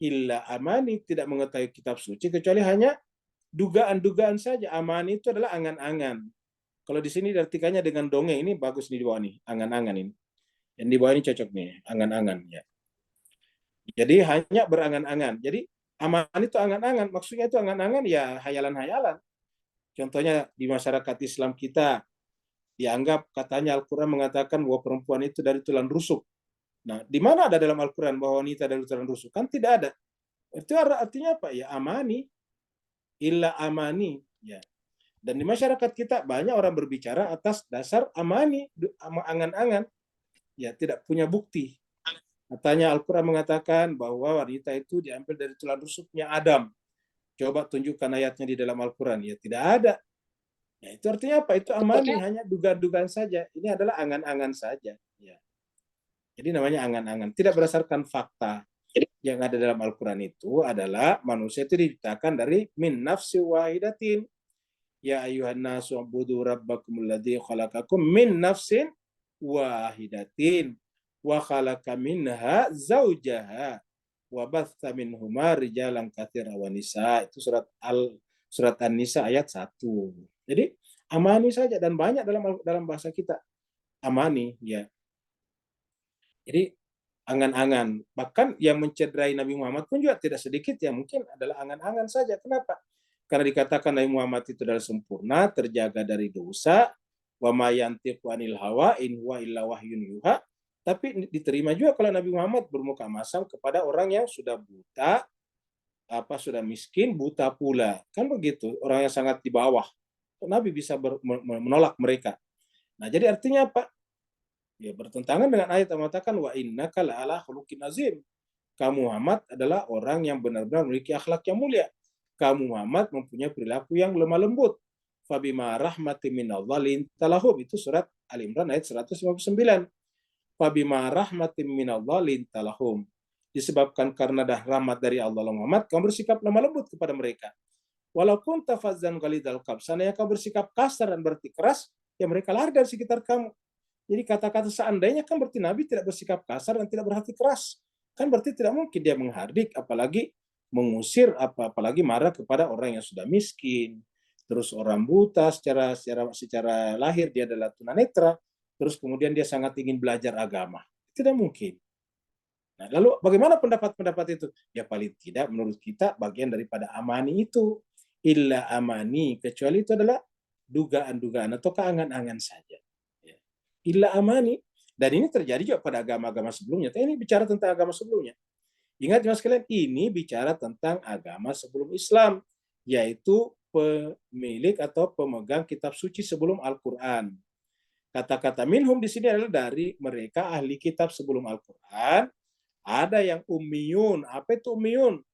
A: illa amani, tidak mengetahui kitab suci kecuali hanya dugaan-dugaan saja. Amani itu adalah angan-angan. Kalau di sini artikannya dengan dongeng, ini bagus nih di bawah nih, angan-angan ini. Yang di bawah ini cocok nih, angan-angan ya. Jadi hanya berangan-angan. Jadi aman itu angan-angan, maksudnya itu angan-angan ya hayalan-hayalan. Contohnya di masyarakat Islam kita dianggap katanya Al-Quran mengatakan bahwa perempuan itu dari tulang rusuk. Nah, di mana ada dalam Al-Quran bahwa wanita dari tulang rusuk? Kan tidak ada. Itu artinya apa? Ya amani, illa amani. Ya. Dan di masyarakat kita banyak orang berbicara atas dasar amani, angan-angan. Ya, tidak punya bukti. Katanya Al-Quran mengatakan bahwa wanita itu diambil dari tulang rusuknya Adam. Coba tunjukkan ayatnya di dalam Al-Quran. Ya, tidak ada. Ya, itu artinya apa? Itu amani, hanya dugaan-dugaan saja. Ini adalah angan-angan saja. Ya. Jadi namanya angan-angan, tidak berdasarkan fakta. Yang ada dalam Al-Quran itu adalah manusia itu diciptakan dari min nafsi wahidatin. Ya ayuhan nasu ubudu rabbakumul ladzi khalaqakum min nafsin wahidatin wa khalaqa minha zaujaha wa batha minhuma rijalan katsiran wa nisa. Itu surat An-Nisa ayat 1. Jadi amani saja, dan banyak dalam bahasa kita amani, ya. Jadi angan-angan, bahkan yang mencederai Nabi Muhammad pun juga tidak sedikit yang mungkin adalah angan-angan saja. Kenapa? Karena dikatakan Nabi Muhammad itu adalah sempurna, terjaga dari dosa, wa ma yantiqu anil hawa in huwa illa wahyun yuha. Tapi diterima juga kalau Nabi Muhammad bermuka masam kepada orang yang sudah buta, sudah miskin, buta pula. Kan begitu, orang yang sangat di bawah. Nabi bisa menolak mereka. Nah, jadi artinya apa? Ya, bertentangan dengan ayat yang mengatakan wa innaka la'ala khuluqin azim. Kamu Muhammad adalah orang yang benar-benar memiliki akhlak yang mulia. Kamu Muhammad mempunyai perilaku yang lemah lembut. Fabima rahmatin minallah lintalahum. Itu surat Al-Imran ayat 159. Fabima rahmatin minallah lintalahum. Disebabkan karena dah rahmat dari Allah Muhammad, kamu bersikap lemah lembut kepada mereka. Walaupun tafazzan ghalidal qalb, seandainya kamu bersikap kasar dan berarti keras, ya mereka lari dari sekitar kamu. Jadi kata-kata seandainya kan berarti Nabi tidak bersikap kasar dan tidak berhati keras. Kan berarti tidak mungkin dia menghardik, apalagi mengusir, apalagi marah kepada orang yang sudah miskin. Terus orang buta secara lahir dia adalah tunanetra, terus kemudian dia sangat ingin belajar agama. Tidak mungkin. Nah, lalu bagaimana pendapat-pendapat itu? Ya paling tidak menurut kita bagian daripada amani itu. Illa amani, kecuali itu adalah dugaan-dugaan atau keangan-angan saja. Illa amani. Dan ini terjadi juga pada agama-agama sebelumnya. Ini bicara tentang agama sebelumnya. Ingat jemaah sekalian, ini bicara tentang agama sebelum Islam, yaitu pemilik atau pemegang kitab suci sebelum Al-Quran. Kata-kata minhum di sini adalah dari mereka ahli kitab sebelum Al-Quran. Ada yang ummiyun. Apa itu ummiyun?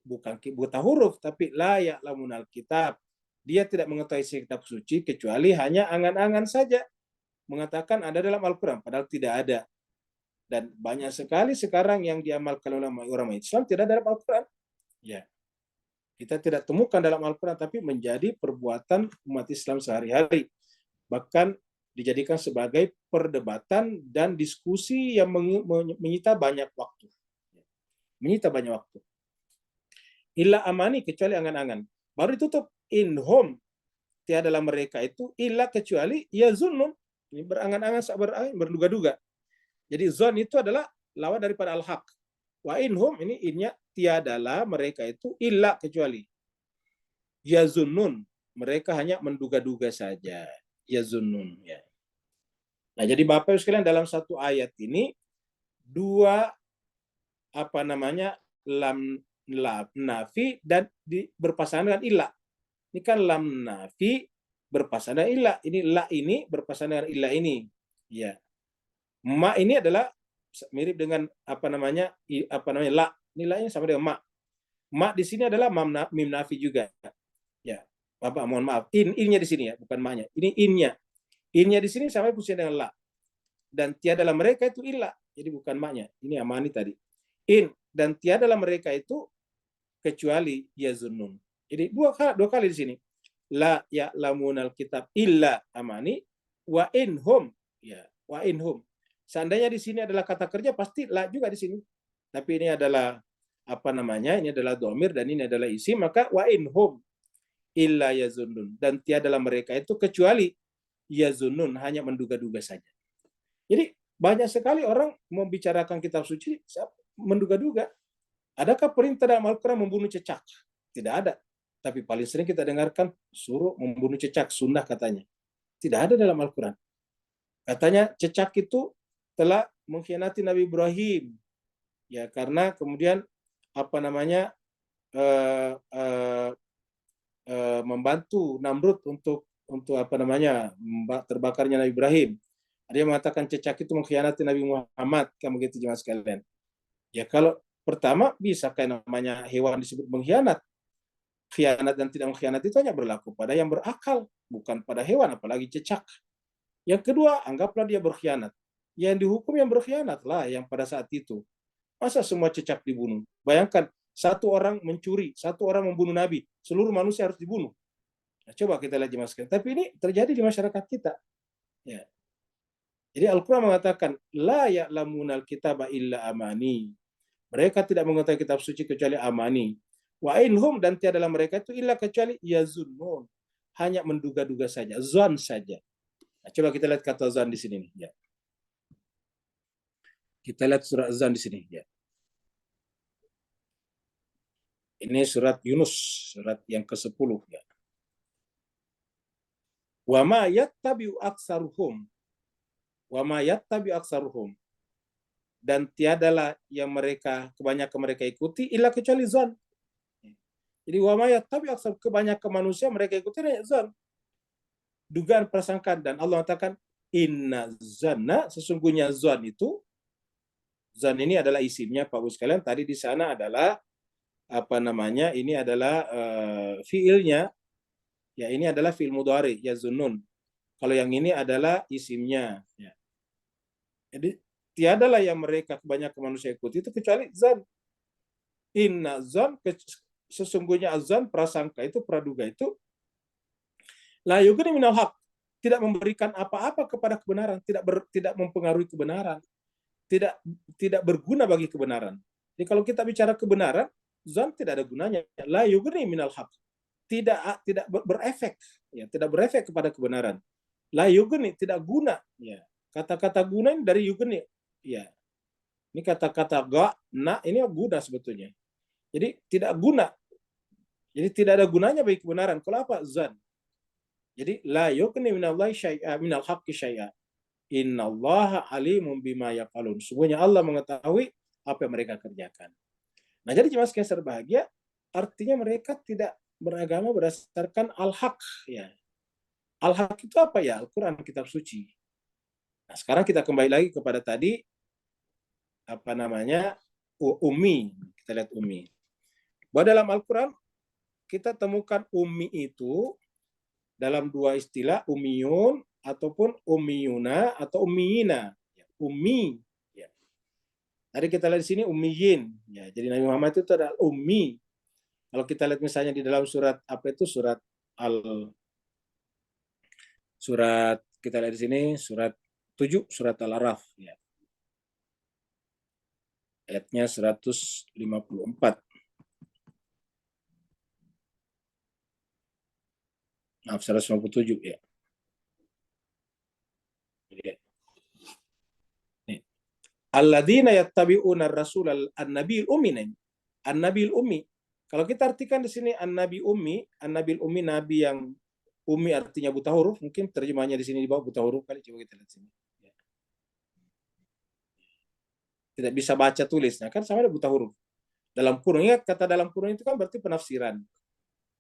A: Bukan buta huruf, tapi la ya'lamunal kitab. Dia tidak mengetahui kitab suci kecuali hanya angan-angan saja. Mengatakan ada dalam Al-Quran, padahal tidak ada. Dan banyak sekali sekarang yang diamalkan oleh orang Islam tidak dalam Al-Quran. Ya, kita tidak temukan dalam Al-Quran, tapi menjadi perbuatan umat Islam sehari-hari. Bahkan dijadikan sebagai perdebatan dan diskusi yang menyita banyak waktu. Menyita banyak waktu. Illa amani, kecuali angan-angan. Baru ditutup, in home, tiadalah mereka itu, illa kecuali yazunnun. Ini berangan-angan, berduga-duga. Jadi zon itu adalah lawan daripada al-haq. Wa inhum, ini innya, tiadalah mereka itu illa kecuali. Yazunnun, mereka hanya menduga-duga saja. Yazunnun, ya. Nah, jadi Bapak Ibu sekalian, dalam satu ayat ini dua lam nafi dan berpasangan dengan illa. Ini kan lam nafi berpasangan dengan illa. Ini la ini berpasangan dengan illa ini. Ya. Ma ini adalah mirip dengan la. Nilainya sama dengan ma. Ma di sini adalah mim nafi juga. Ya. Bapak mohon maaf. Innya di sini ya, bukan ma-nya. Ini innya. Innya di sini sama posisi dengan la. Dan tiadalah mereka itu illa. Jadi bukan ma-nya. Ini amani tadi. In dan tiadalah mereka itu kecuali yazunnun. Jadi dua kali di sini. La ya'lamunal kitab illa amani wa inhum, ya, wa inhum. Seandainya di sini adalah kata kerja, pasti la juga di sini. Tapi ini adalah ini adalah dhamir dan ini adalah isi, maka wa inhum illa yazunnun, dan tiadalah mereka itu kecuali yazunnun, hanya menduga-duga saja. Jadi banyak sekali orang membicarakan kitab suci menduga-duga. Adakah perintah dalam Al-Quran membunuh cecak? Tidak ada. Tapi paling sering kita dengarkan suruh membunuh cecak, sunnah katanya. Tidak ada dalam Al-Quran. Katanya cecak itu telah mengkhianati Nabi Ibrahim. Ya, karena kemudian membantu Namrud untuk terbakarnya Nabi Ibrahim. Ada yang mengatakan cecak itu mengkhianati Nabi Muhammad, kan begitu jemaah sekalian. Ya, kalau pertama bisa kayak namanya hewan disebut mengkhianat. khianat dan tidak mengkhianati itu hanya berlaku pada yang berakal, bukan pada hewan, apalagi cecak. Yang kedua, anggaplah dia berkhianat. Yang dihukum yang berkhianat lah yang pada saat itu. Masa semua cecak dibunuh? Bayangkan, satu orang mencuri, satu orang membunuh Nabi, seluruh manusia harus dibunuh. Nah, coba kita lihat jemaah sekalian. Tapi ini terjadi di masyarakat kita. Ya. Jadi Al-Quran mengatakan, la ya'lamunal kitaba illa amani. Mereka tidak mengetahui kitab suci kecuali amani. Wa inhum, dan tiadalah mereka itu illa kecuali yazunnun. Hanya menduga-duga saja, zon saja. Nah, coba kita lihat kata zon di sini nih. Ya. Kita lihat surat zon di sini. Ya. Ini surat Yunus, surat yang ke-10. Ya. Wa ma yattabi'u aksaruhum. Wa ma yattabi'u aksaruhum. Dan tiadalah yang kebanyakan mereka ikuti illa kecuali zon. Jadi wa ma yattabi'u aksaruhum, kebanyakan manusia mereka ikuti hanya zon. Dugaan prasangkaan, dan Allah mengatakan inna zanna, sesungguhnya zon itu, zon ini adalah isimnya Pak Bu sekalian, tadi di sana adalah ini adalah fiilnya, ya ini adalah fiil mudhari yazunnun. Kalau yang ini adalah isimnya, ya. Jadi tiadalah yang kebanyakan manusia ikuti itu kecuali zon. Inna zon, sesungguhnya azan, prasangka itu, praduga itu, la yughni minal haq, tidak memberikan apa-apa kepada kebenaran, tidak mempengaruhi kebenaran, tidak berguna bagi kebenaran. Jadi kalau kita bicara kebenaran, zon tidak ada gunanya. La yughni minal haq, tidak berefek, ya, tidak berefek kepada kebenaran. La yughni, tidak guna, ya. Kata-kata guna ini dari yughni, ya. Ini kata-kata ga, na, ini guna sebetulnya. Jadi tidak guna. Jadi tidak ada gunanya bagi kebenaran. Kalau apa? Zan. Jadi la yughni minallahi syai'a, minal haqqi syai'a. Innallaha alimun bima yaqulun. Sungguhnya Allah mengetahui apa yang mereka kerjakan. Nah, jadi jemaah sekalian berbahagia, artinya mereka tidak beragama berdasarkan al-haq, ya. Al-haq itu apa ya? Al-Quran, kitab suci. Nah, sekarang kita kembali lagi kepada tadi ummi. Kita lihat ummi. Bahwa dalam Al-Quran kita temukan ummi itu dalam dua istilah, ummiyun ataupun ummiyuna atau ummiyina. Ummi. Ya. Tadi kita lihat di sini ummiyin. Ya, jadi Nabi Muhammad itu adalah ummi. Kalau kita lihat misalnya di dalam surat kita lihat di sini surat 7, surat Al-Araf. Ya. Ayatnya 154. Maaf, 157 ya. Alladzina yattabi'una ar-rasul an-nabiyul ummi. An-nabiyul ummi. Kalau kita artikan di sini an-nabi ummi, an-nabil ummi, nabi yang ummi artinya buta huruf, mungkin terjemahnya di sini di bawah buta huruf kali, coba kita lihat sini. Ya. Tidak bisa baca tulis, nah kan sama ada buta huruf. Dalam kurung, ingat kata dalam kurung itu kan berarti penafsiran.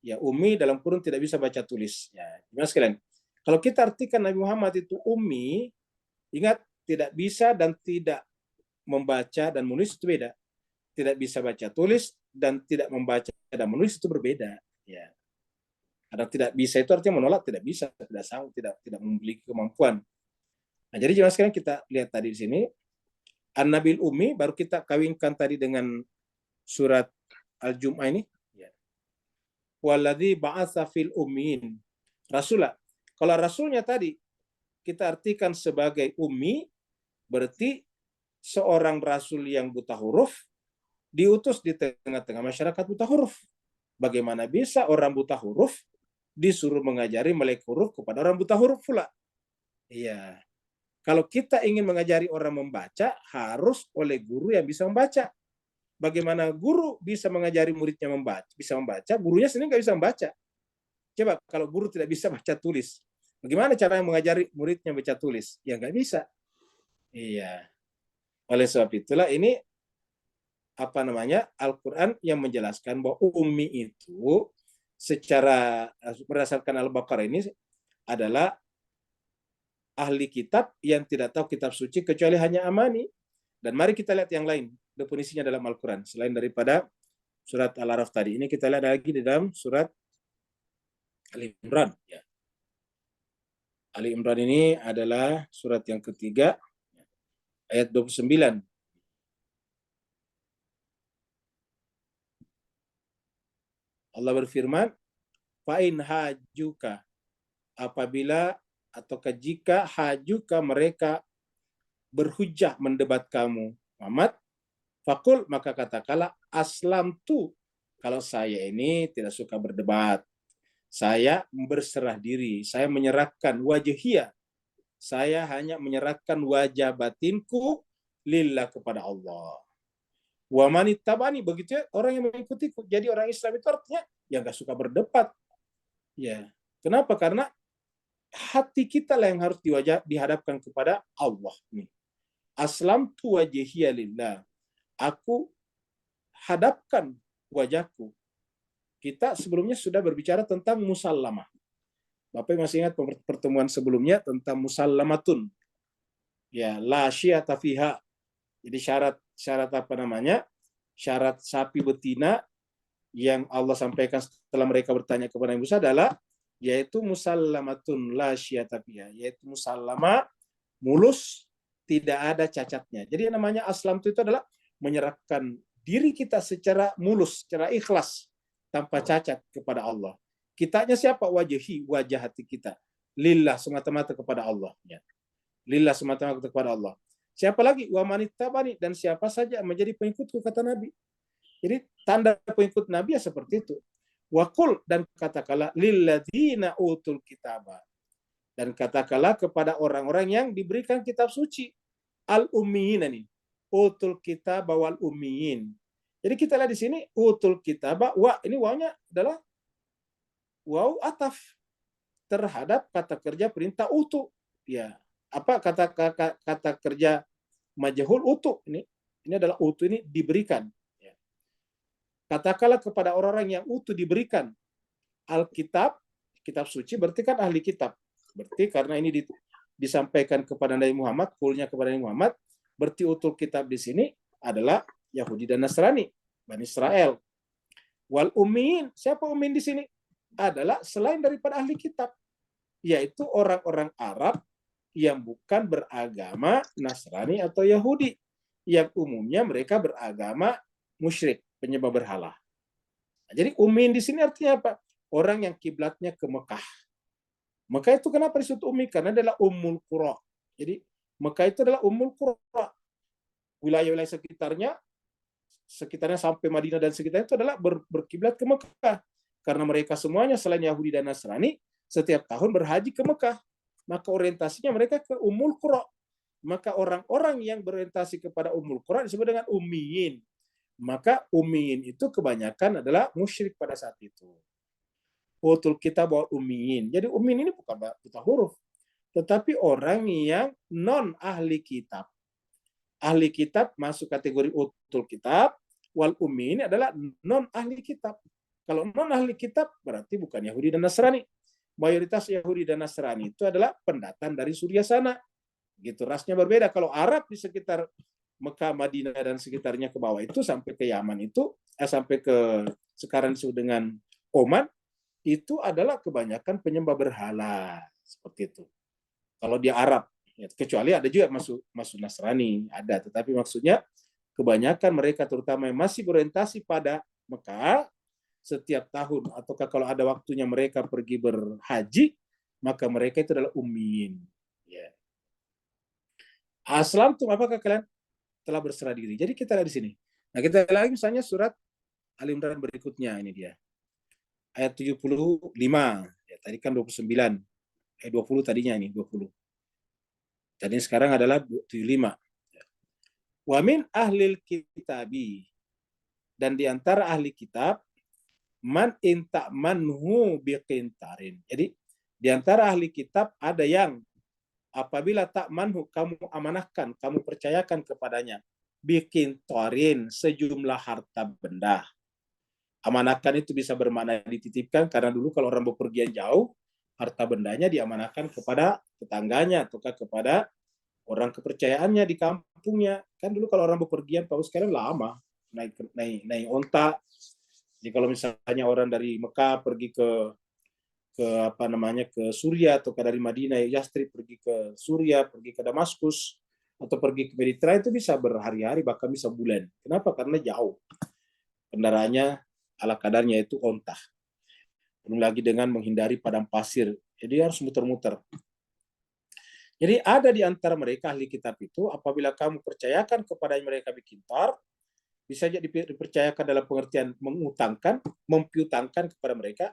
A: Ya, ummi dalam kurung tidak bisa baca tulis. Ya, gimana sekalian? Kalau kita artikan Nabi Muhammad itu ummi, ingat tidak bisa dan tidak membaca dan menulis itu beda. Tidak bisa baca tulis dan tidak membaca dan menulis itu berbeda. Ya. Ada tidak bisa itu artinya menolak, tidak bisa, tidak sanggup, tidak memiliki kemampuan. Nah, jadi jemaah sekalian kita lihat tadi di sini An-Nabil Ummi, baru kita kawinkan tadi dengan surat Al-Jum'ah ini. Walladzi ba'atsa fil ummiin rasulah. Kalau rasulnya tadi kita artikan sebagai ummi, berarti seorang rasul yang buta huruf diutus di tengah-tengah masyarakat buta huruf. Bagaimana bisa orang buta huruf disuruh mengajari melek huruf kepada orang buta huruf pula? Iya. Kalau kita ingin mengajari orang membaca, harus oleh guru yang bisa membaca. Bagaimana guru bisa mengajari muridnya bisa membaca, gurunya sendiri nggak bisa membaca. Coba kalau guru tidak bisa baca tulis, bagaimana cara mengajari muridnya baca tulis? Ya nggak bisa. Iya. Oleh sebab itulah ini Al-Quran yang menjelaskan bahwa ummi itu secara berdasarkan Al-Baqarah ini adalah ahli kitab yang tidak tahu kitab suci kecuali hanya amani. Dan mari kita lihat yang lain definisinya dalam Al-Quran selain daripada surat Al-Araf tadi. Ini kita lihat lagi di dalam surat Ali Imran. Ya. Ali Imran ini adalah surat yang ketiga, ayat 29. Allah berfirman, fa'in hajuka, apabila ataukah jika hajuka mereka berhujjah mendebat kamu, Muhammad, fakul, maka katakanlah, aslam tu, kalau saya ini tidak suka berdebat, saya berserah diri, saya menyerahkan wajhiyah, saya hanya menyerahkan wajah batinku lillah, kepada Allah. Wa manittabani, begitu ya, orang yang mengikutiku. Jadi orang Islam itu artinya yang gak suka berdebat. Ya. Kenapa? Karena hati kita lah yang harus dihadapkan kepada Allah. Nih. Aslamtu wajhiya lillah. Aku hadapkan wajahku. Kita sebelumnya sudah berbicara tentang musallamah. Bapak masih ingat pertemuan sebelumnya tentang musallamatun. Ya, la syiata fiha. Jadi syarat apa namanya? Syarat sapi betina yang Allah sampaikan setelah mereka bertanya kepada Nabi Musa adalah yaitu musallamatun la syiata fiha, yaitu musallama, mulus, tidak ada cacatnya. Jadi yang namanya aslam itu adalah menyerahkan diri kita secara mulus, secara ikhlas, tanpa cacat kepada Allah. Kitanya siapa? Wajhi, wajah hati kita. Lillah, semata-mata kepada Allah. Ya. Lillah, semata-mata kepada Allah. Siapa lagi? Wa manittabani, dan siapa saja menjadi pengikutku, kata Nabi. Jadi tanda pengikut Nabi ya seperti itu. Wa qul, dan katakanlah lilladzina utul kitaba, dan katakanlah kepada orang-orang yang diberikan kitab suci, al-ummiyin ini. Utul kitab wal ummiyin. Jadi kita lihat di sini utul kitab, wa ini wawnya adalah waw ataf terhadap kata kerja perintah utu. Ya, apa kata kerja majhul utu ini adalah utu ini diberikan. Ya. Katakanlah kepada orang-orang yang utu diberikan Alkitab, kitab suci, berarti kan ahli kitab. Berarti karena ini disampaikan kepada Nabi Muhammad, kulnya kepada Nabi Muhammad, berarti utul kitab di sini adalah Yahudi dan Nasrani, Bani Israel. Wal ummiin, siapa ummiin di sini? Adalah selain daripada ahli kitab, yaitu orang-orang Arab yang bukan beragama Nasrani atau Yahudi, yang umumnya mereka beragama musyrik, penyembah berhala. Nah, jadi ummiin di sini artinya apa? Orang yang kiblatnya ke Mekah. Mekah itu kenapa disebut ummi? Karena adalah ummul qura. Jadi Mekah itu adalah ummul qura. Wilayah-wilayah sekitarnya sampai Madinah dan sekitarnya itu adalah berkiblat ke Mekah. Karena mereka semuanya selain Yahudi dan Nasrani setiap tahun berhaji ke Mekah. Maka orientasinya mereka ke Ummul Qura. Maka orang-orang yang berorientasi kepada Ummul Qura disebut dengan ummiyin. Maka ummiyin itu kebanyakan adalah musyrik pada saat itu. Utul kitab wal ummiyin. Jadi ummiyin ini bukan buta huruf, tetapi orang yang non ahli kitab. Ahli kitab masuk kategori utul kitab, wal ummiyin adalah non ahli kitab. Kalau non ahli kitab berarti bukan Yahudi dan Nasrani. Mayoritas Yahudi dan Nasrani itu adalah pendatang dari Suriah sana. Gitu, rasnya berbeda. Kalau Arab di sekitar Mekah, Madinah dan sekitarnya ke bawah itu sampai ke Yaman itu, sampai ke sekarang disebut dengan Oman, itu adalah kebanyakan penyembah berhala seperti itu. Kalau dia Arab, ya, kecuali ada juga masuk Nasrani, ada. Tetapi maksudnya kebanyakan mereka terutama yang masih berorientasi pada Mekah, setiap tahun ataukah kalau ada waktunya mereka pergi berhaji, maka mereka itu adalah ummiyin. Ya. Aslamtum, apakah kalian telah berserah diri? Jadi kita lihat di sini. Nah, kita lihat misalnya surat Al Imran berikutnya, ini dia. Ayat 75. Ya, tadi kan 29. 20 tadinya ini, 20. Tadi sekarang adalah 75. Wa min ahlil kitabi, dan di antara ahli kitab, man inta manhu biqintarin. Jadi di antara ahli kitab ada yang apabila tak manhu, kamu amanahkan, kamu percayakan kepadanya, biqintarin, sejumlah harta benda. Amanahkan itu bisa bermakna dititipkan, karena dulu kalau orang bepergian jauh, harta bendanya diamanahkan kepada tetangganya ataukah kepada orang kepercayaannya di kampungnya. Kan dulu kalau orang bepergian, Pak sekalian lama naik onta, Jadi kalau misalnya orang dari Mekah pergi ke Suriah, atau dari Madinah Yastrib pergi ke Suriah, pergi ke Damaskus, atau pergi ke Mediterania, itu bisa berhari-hari, bahkan bisa bulan. Kenapa? Karena jauh. Kendaraannya ala kadarnya, itu onta. Belum lagi dengan menghindari padang pasir. Jadi harus muter-muter. Jadi ada di antara mereka ahli kitab itu, apabila kamu percayakan kepada mereka bikintar, bisa jadi dipercayakan dalam pengertian mengutangkan, mempiutangkan kepada mereka.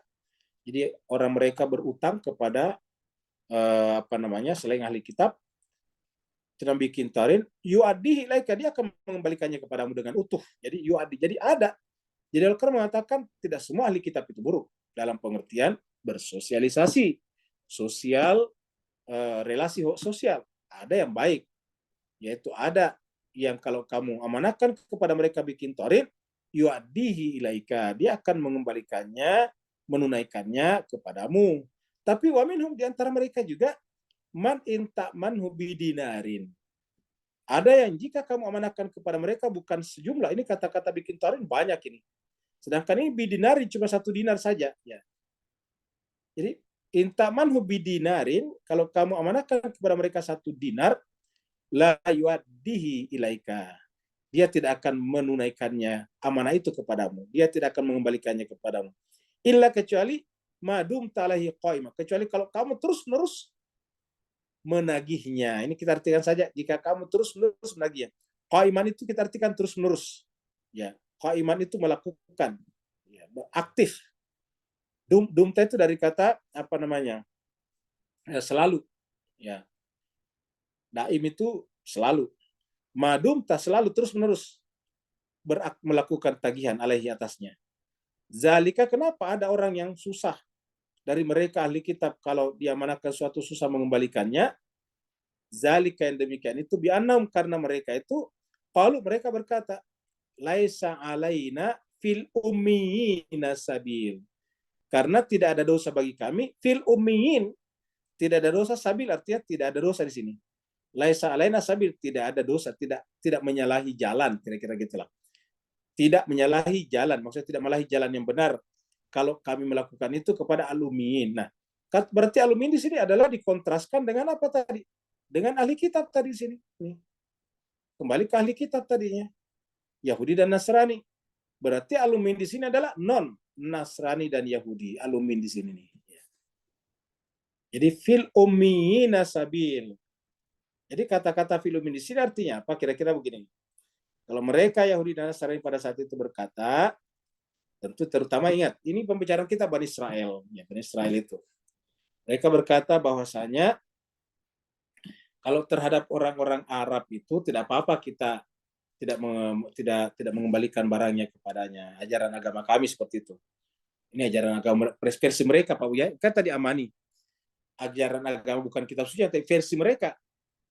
A: Jadi orang mereka berutang kepada selain ahli kitab, sedang bikin tarin, yu'addihi ilaika, dia akan mengembalikannya kepadamu dengan utuh. Jadi yu'addi, jadi ada. Jadi Al-Quran mengatakan tidak semua ahli kitab itu buruk dalam pengertian bersosialisasi, sosial, relasi sosial. Ada yang baik, yaitu ada yang kalau kamu amanahkan kepada mereka bikin tarin, yu'addihi ilaika, dia akan mengembalikannya, menunaikannya kepadamu. Tapi wa minhum, di antara mereka juga, man inta manhu bidinarin. Ada yang jika kamu amanahkan kepada mereka bukan sejumlah, ini kata-kata bikin tarin banyak ini. Sedangkan ini bidinarin cuma 1 dinar saja. Ya. Jadi inta manhu bidinarin, kalau kamu amanahkan kepada mereka 1 dinar, la yuaddihi ilaika. Dia tidak akan menunaikannya amanah itu kepadamu. Dia tidak akan mengembalikannya kepadamu. Illa, kecuali madum talahi qaimah, kecuali kalau kamu terus-menerus menagihnya. Ini kita artikan saja, jika kamu terus-menerus menagihnya. Qaiman itu kita artikan terus-menerus. Ya, qaiman itu melakukan, ya, aktif. Dumta itu dari kata selalu. Ya. Daim itu selalu. Madum tak selalu terus-menerus melakukan tagihan alaihi atasnya. Zalika, kenapa ada orang yang susah dari mereka ahli kitab, kalau dia manakah suatu susah mengembalikannya? Zalika, yang demikian itu, bi'annahum, karena mereka itu, qalu, mereka berkata, laisa alaina fil ummiyina sabil. Karena tidak ada dosa bagi kami, fil ummiyin, tidak ada dosa, sabil artinya tidak ada dosa di sini. Laisa alaina sabil, tidak ada dosa, tidak menyalahi jalan, kira-kira gitulah. Tidak menyalahi jalan, maksudnya tidak menyalahi jalan yang benar kalau kami melakukan itu kepada al-ummiyin. Nah, berarti al-ummiyin di sini adalah dikontraskan dengan apa tadi? Dengan ahli kitab tadi di sini. Kembali ke ahli kitab tadinya. Yahudi dan Nasrani. Berarti al-ummiyin di sini adalah non Nasrani dan Yahudi. Al-ummiyin di sini nih. Jadi fil ummiyina sabil. Jadi kata-kata fil ummiyin di sini artinya apa? Kira-kira begini. Kalau mereka Yahudi dan Nasrani pada saat itu berkata, tentu terutama ingat, ini pembicaraan kita Bani Israel, ya, Bani Israel itu. Mereka berkata bahwasanya kalau terhadap orang-orang Arab itu tidak apa-apa kita tidak mengembalikan barangnya kepadanya. Ajaran agama kami seperti itu. Ini ajaran agama versi mereka, Pak Buya. Kan tadi amani. Ajaran agama bukan kitab suci, tapi versi mereka.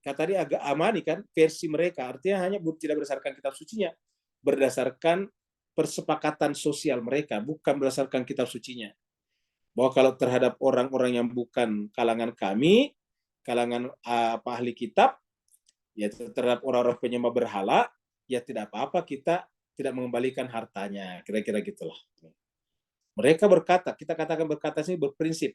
A: Kata dia agak amani kan, versi mereka. Artinya hanya tidak berdasarkan kitab sucinya, berdasarkan persepakatan sosial mereka, bukan berdasarkan kitab sucinya. Bahwa kalau terhadap orang-orang yang bukan kalangan kami, kalangan ahli kitab, ya terhadap orang-orang penyembah berhala, ya tidak apa-apa kita tidak mengembalikan hartanya. Kira-kira gitulah. Mereka berkata, kita katakan berkata sini berprinsip,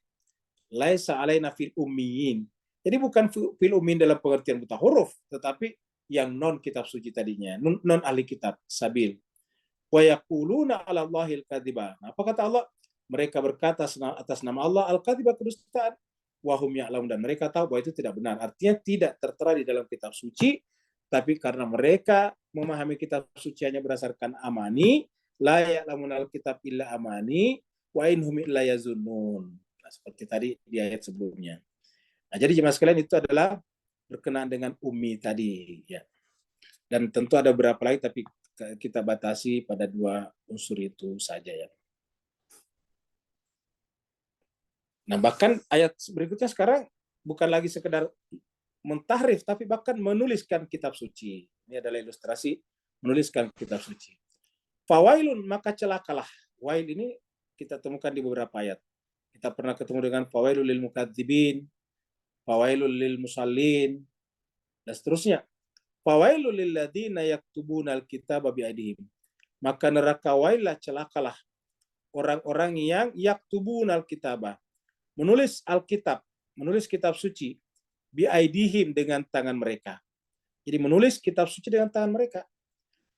A: laisa alaina fil ummiyin. Jadi bukan fil ummiyin dalam pengertian buta huruf, tetapi yang non kitab suci tadinya, non ahli kitab, sabil. Wa yaquluna 'ala Allahil kadziba. Apa kata Allah? Mereka berkata atas nama Allah al-kadziba, kedustaan. Wa hum ya'lamun, dan mereka tahu bahwa itu tidak benar. Artinya tidak tertera di dalam kitab suci, tapi karena mereka memahami kitab suci hanya berdasarkan amani, la ya'lamun al-kitab illa amani, wa in hum illa yazunnun. Nah, seperti tadi di ayat sebelumnya. Nah, jadi jemaah sekalian, itu adalah berkenaan dengan ummi tadi, ya. Dan tentu ada beberapa lagi, tapi kita batasi pada 2 unsur itu saja, ya. Nah, bahkan ayat berikutnya sekarang bukan lagi sekedar mentahrif, tapi bahkan menuliskan kitab suci. Ini adalah ilustrasi menuliskan kitab suci. Fawailun, maka celakalah. Wail ini kita temukan di beberapa ayat. Kita pernah ketemu dengan fawailul lil mukadzibin, fawailul lil musallin, dan seterusnya. Fawailul lil ladzina yaktubuna al-kitaba bi aydihim. Maka neraka wailah, celakalah orang-orang yang yaktubunal kitabah, menulis Alkitab, menulis kitab suci, biaidihim dengan tangan mereka. Jadi menulis kitab suci dengan tangan mereka.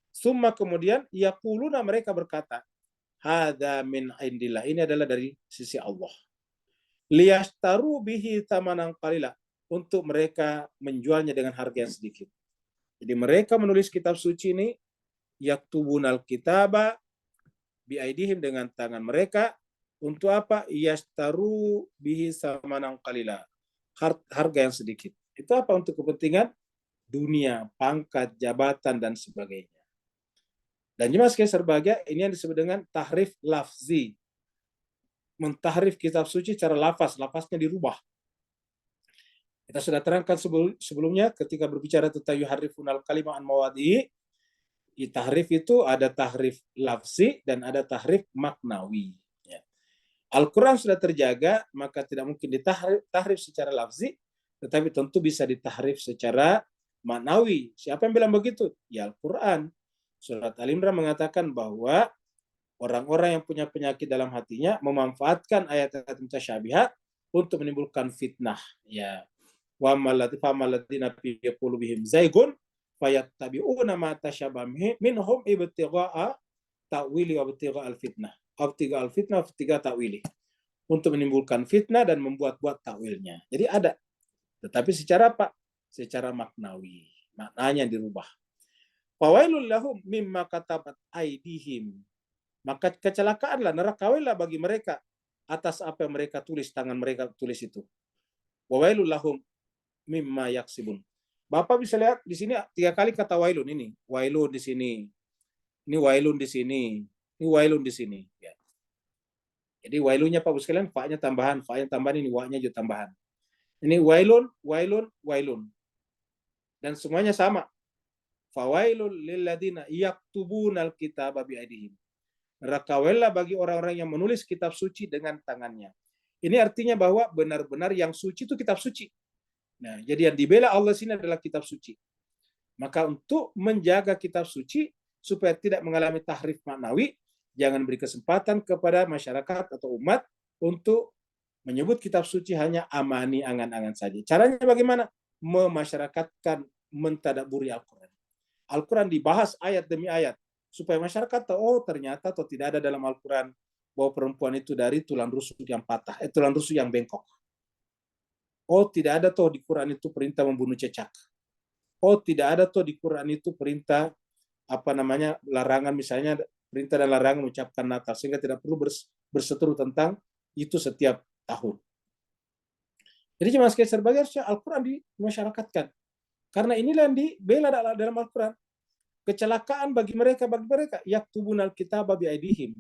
A: Summa kemudian yaquluna, mereka berkata, hadza min indillah, ini adalah dari sisi Allah. Liyashtaru bihi tamanan qalila, untuk mereka menjualnya dengan harga yang sedikit. Jadi mereka menulis kitab suci ini, yaktubunal kitaba biaidihim, dengan tangan mereka, untuk apa? Yashtaru bihi tamanan qalila, harga yang sedikit. Itu apa? Untuk kepentingan dunia, pangkat, jabatan, dan sebagainya. Dan jemaah sekalian berbahagia, ini yang disebut dengan tahrif lafzi. Mentahrif kitab suci secara lafaz, lafaznya dirubah. Kita sudah terangkan sebelumnya ketika berbicara tentang yuharrifunal kalimah an mawadi'i, di tahrif itu ada tahrif lafzi dan ada tahrif maknawi. Ya. Al-Quran sudah terjaga, maka tidak mungkin ditahrif secara lafzi, tetapi tentu bisa ditahrif secara maknawi. Siapa yang bilang begitu? Ya Al-Quran. Surat Al-Imran mengatakan bahwa orang-orang yang punya penyakit dalam hatinya memanfaatkan ayat-ayat mutasyabihat untuk menimbulkan fitnah. Ya. Wa malatina fi qulubihim zaygun fayattabi'una ma tashabaha minhum ibtigha'a ta'wili wa ibtigha'a al-fitnah. Ibtigha'a al-fitnah wa ibtigha'a ta'wili. Untuk menimbulkan fitnah dan membuat-buat takwilnya. Jadi ada. Tetapi secara apa? Secara maknawi. Maknanya dirubah. Fawailul lahum mimma katabat aidihim. Maka kecelakaanlah, nerakawilah bagi mereka atas apa yang mereka tulis, tangan mereka tulis itu. Wawailul lahum mimma yaksibun. Bapak bisa lihat di sini 3 kali kata wailun ini. Wailun di sini. Ini wailun di sini. Ini wailun di sini. Ya. Jadi wailunnya Pak sekalian, fa-nya tambahan, fa-nya tambahan, ini wa-nya juga tambahan. Ini wailun, wailun, wailun. Dan semuanya sama. Fawailul lilladina yaktubunal kitaba biaidihim. Nerakawilah bagi orang-orang yang menulis kitab suci dengan tangannya. Ini artinya bahwa benar-benar yang suci itu kitab suci. Nah, jadi yang dibela Allah sini adalah kitab suci. Maka untuk menjaga kitab suci supaya tidak mengalami tahrif maknawi, jangan beri kesempatan kepada masyarakat atau umat untuk menyebut kitab suci hanya amani, angan-angan saja. Caranya bagaimana? Memasyarakatkan, mentadaburi Al-Quran. Al-Quran dibahas ayat demi ayat supaya masyarakat tahu, oh ternyata atau tidak ada dalam Al-Quran bahwa perempuan itu dari tulang rusuk yang patah, tulang rusuk yang bengkok. Oh tidak ada toh di Quran itu perintah membunuh cecak. Oh tidak ada toh di Quran itu perintah larangan, misalnya perintah dan larangan mengucapkan Natal, sehingga tidak perlu berseteru tentang itu setiap tahun. Jadi jemaah sekalian sebagai harusnya Al-Quran dimasyarakatkan. Karena inilah yang dibela dalam Al-Quran. Kecelakaan bagi mereka yaktubunal kitaba biaidihim,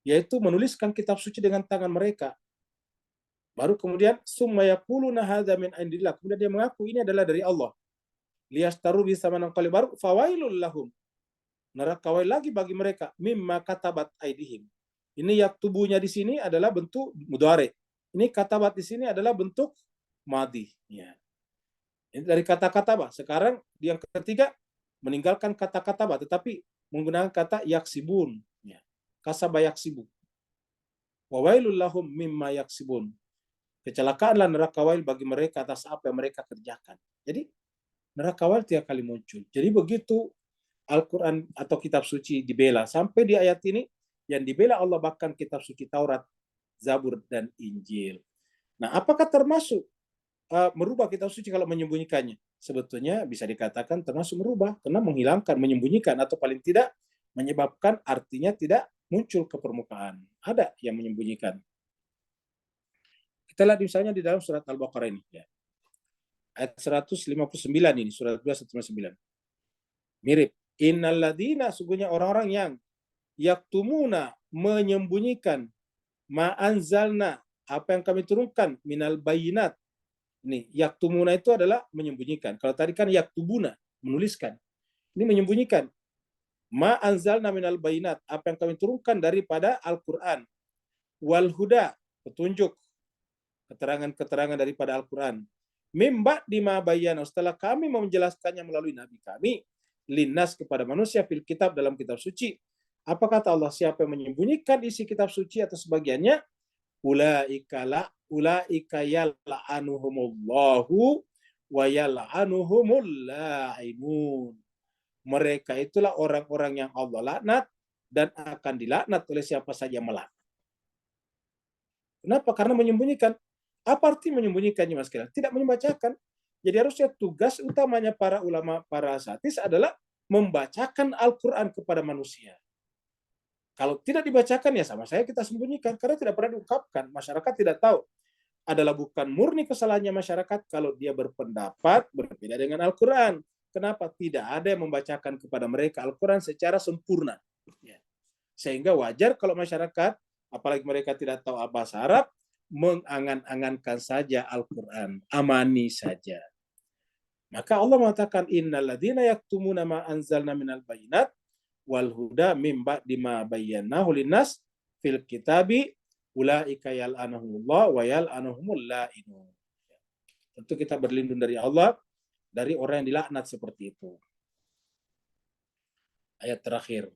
A: yaitu menuliskan kitab suci dengan tangan mereka. Baru kemudian summa yaquluna hadza min indillah, kemudian dia mengaku ini adalah dari Allah. Liyastaru bi samanan qalil, baru fawailul lahum, nerakawi lagi bagi mereka mimma katabat aidihim. Ini yaktubunya di sini adalah bentuk mudhari. Ini katabat di sini adalah bentuk madhi. Ya. Ini dari kata-kata bah. Sekarang yang ketiga meninggalkan kata-kata bah, tetapi menggunakan kata yaksibun. Ya. Kasaba yaksibu. Wa wailul lahum mimma yaksibun. Kecelakaanlah neraka wail bagi mereka atas apa yang mereka kerjakan. Jadi neraka wail 3 kali muncul. Jadi begitu Al-Quran atau kitab suci dibela. Sampai di ayat ini yang dibela Allah bahkan kitab suci Taurat, Zabur, dan Injil. Nah, apakah termasuk merubah kitab suci kalau menyembunyikannya? Sebetulnya bisa dikatakan termasuk merubah, karena menghilangkan, menyembunyikan, atau paling tidak menyebabkan artinya tidak muncul ke permukaan. Ada yang menyembunyikan. Kita lihat misalnya di dalam surat Al-Baqarah ini. Ya. Ayat 159 ini, surat 259. Mirip. Innalladzina, sungguhnya orang-orang yang yaktumuna, menyembunyikan, ma'anzalna, apa yang kami turunkan, minal bayinat. Nih, yaktumuna itu adalah menyembunyikan. Kalau tadi kan yaktubuna, menuliskan. Ini menyembunyikan. Ma'anzalna minal bayinat, apa yang kami turunkan daripada Al-Quran. Wal huda, petunjuk, keterangan-keterangan daripada Al-Quran. Mimba dima bayana, setelah kami menjelaskannya melalui Nabi kami, linnas, kepada manusia, fil kitab, dalam kitab suci, Apa kata Allah? Siapa yang menyembunyikan isi kitab suci atau sebagiannya, ulaika yal'anuhumullahu wa yal'anuhumul la'imun. Mereka itulah orang-orang yang Allah laknat dan akan dilaknat oleh siapa saja yang melaknat. Kenapa? Karena menyembunyikan. Apa arti menyembunyikannya, Mas Kilan? Tidak membacakan. Jadi harusnya tugas utamanya para ulama, para asatidz adalah membacakan Al-Quran kepada manusia. Kalau tidak dibacakan, ya sama saya kita sembunyikan. Karena tidak pernah diungkapkan. Masyarakat tidak tahu. Adalah bukan murni kesalahannya masyarakat kalau dia berpendapat berbeda dengan Al-Quran. Kenapa? Tidak ada yang membacakan kepada mereka Al-Quran secara sempurna. Ya. Sehingga wajar kalau masyarakat, apalagi mereka tidak tahu bahasa Arab, mengangan-angankan saja Al-Quran, amani saja. Maka Allah mengatakan, innalladzina yaktumuna ma anzalna minal bayinat wal huda mim ba'di ma bayyanahu linnas fil kitabi ulaika yal'anuhumullah wa yal'anuhumul la'inun. Tentu kita berlindung dari Allah dari orang yang dilaknat seperti itu. Ayat terakhir.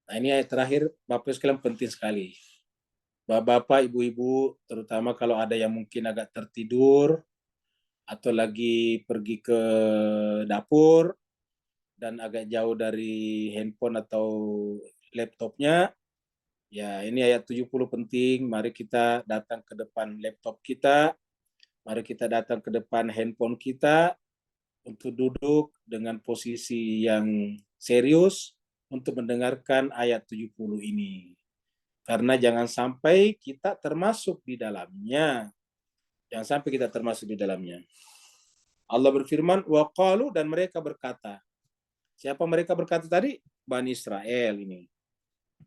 A: Nah, ini ayat terakhir, Bapak sekalian, penting sekali. Bapak, ibu-ibu, terutama kalau ada yang mungkin agak tertidur atau lagi pergi ke dapur dan agak jauh dari handphone atau laptopnya, ya ini ayat 70 penting. Mari kita datang ke depan laptop kita, mari kita datang ke depan handphone kita untuk duduk dengan posisi yang serius untuk mendengarkan ayat 70 ini. Karena jangan sampai kita termasuk di dalamnya. Jangan sampai kita termasuk di dalamnya. Allah berfirman, wa qalu, dan mereka berkata. Siapa mereka berkata tadi? Bani Israel ini.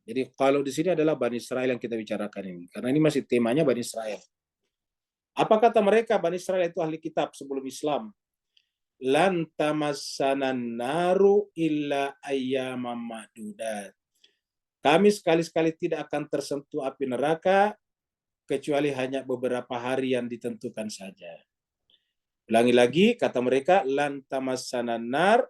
A: Jadi kalau di sini adalah Bani Israel yang kita bicarakan ini. Karena ini masih temanya Bani Israel. Apa kata mereka? Bani Israel itu ahli kitab sebelum Islam. Lan tamassanan naru illa ayyamam ma'dudat. Kami sekali-sekali tidak akan tersentuh api neraka kecuali hanya beberapa hari yang ditentukan saja. Ulangi lagi, kata mereka, lan tamassanan nar,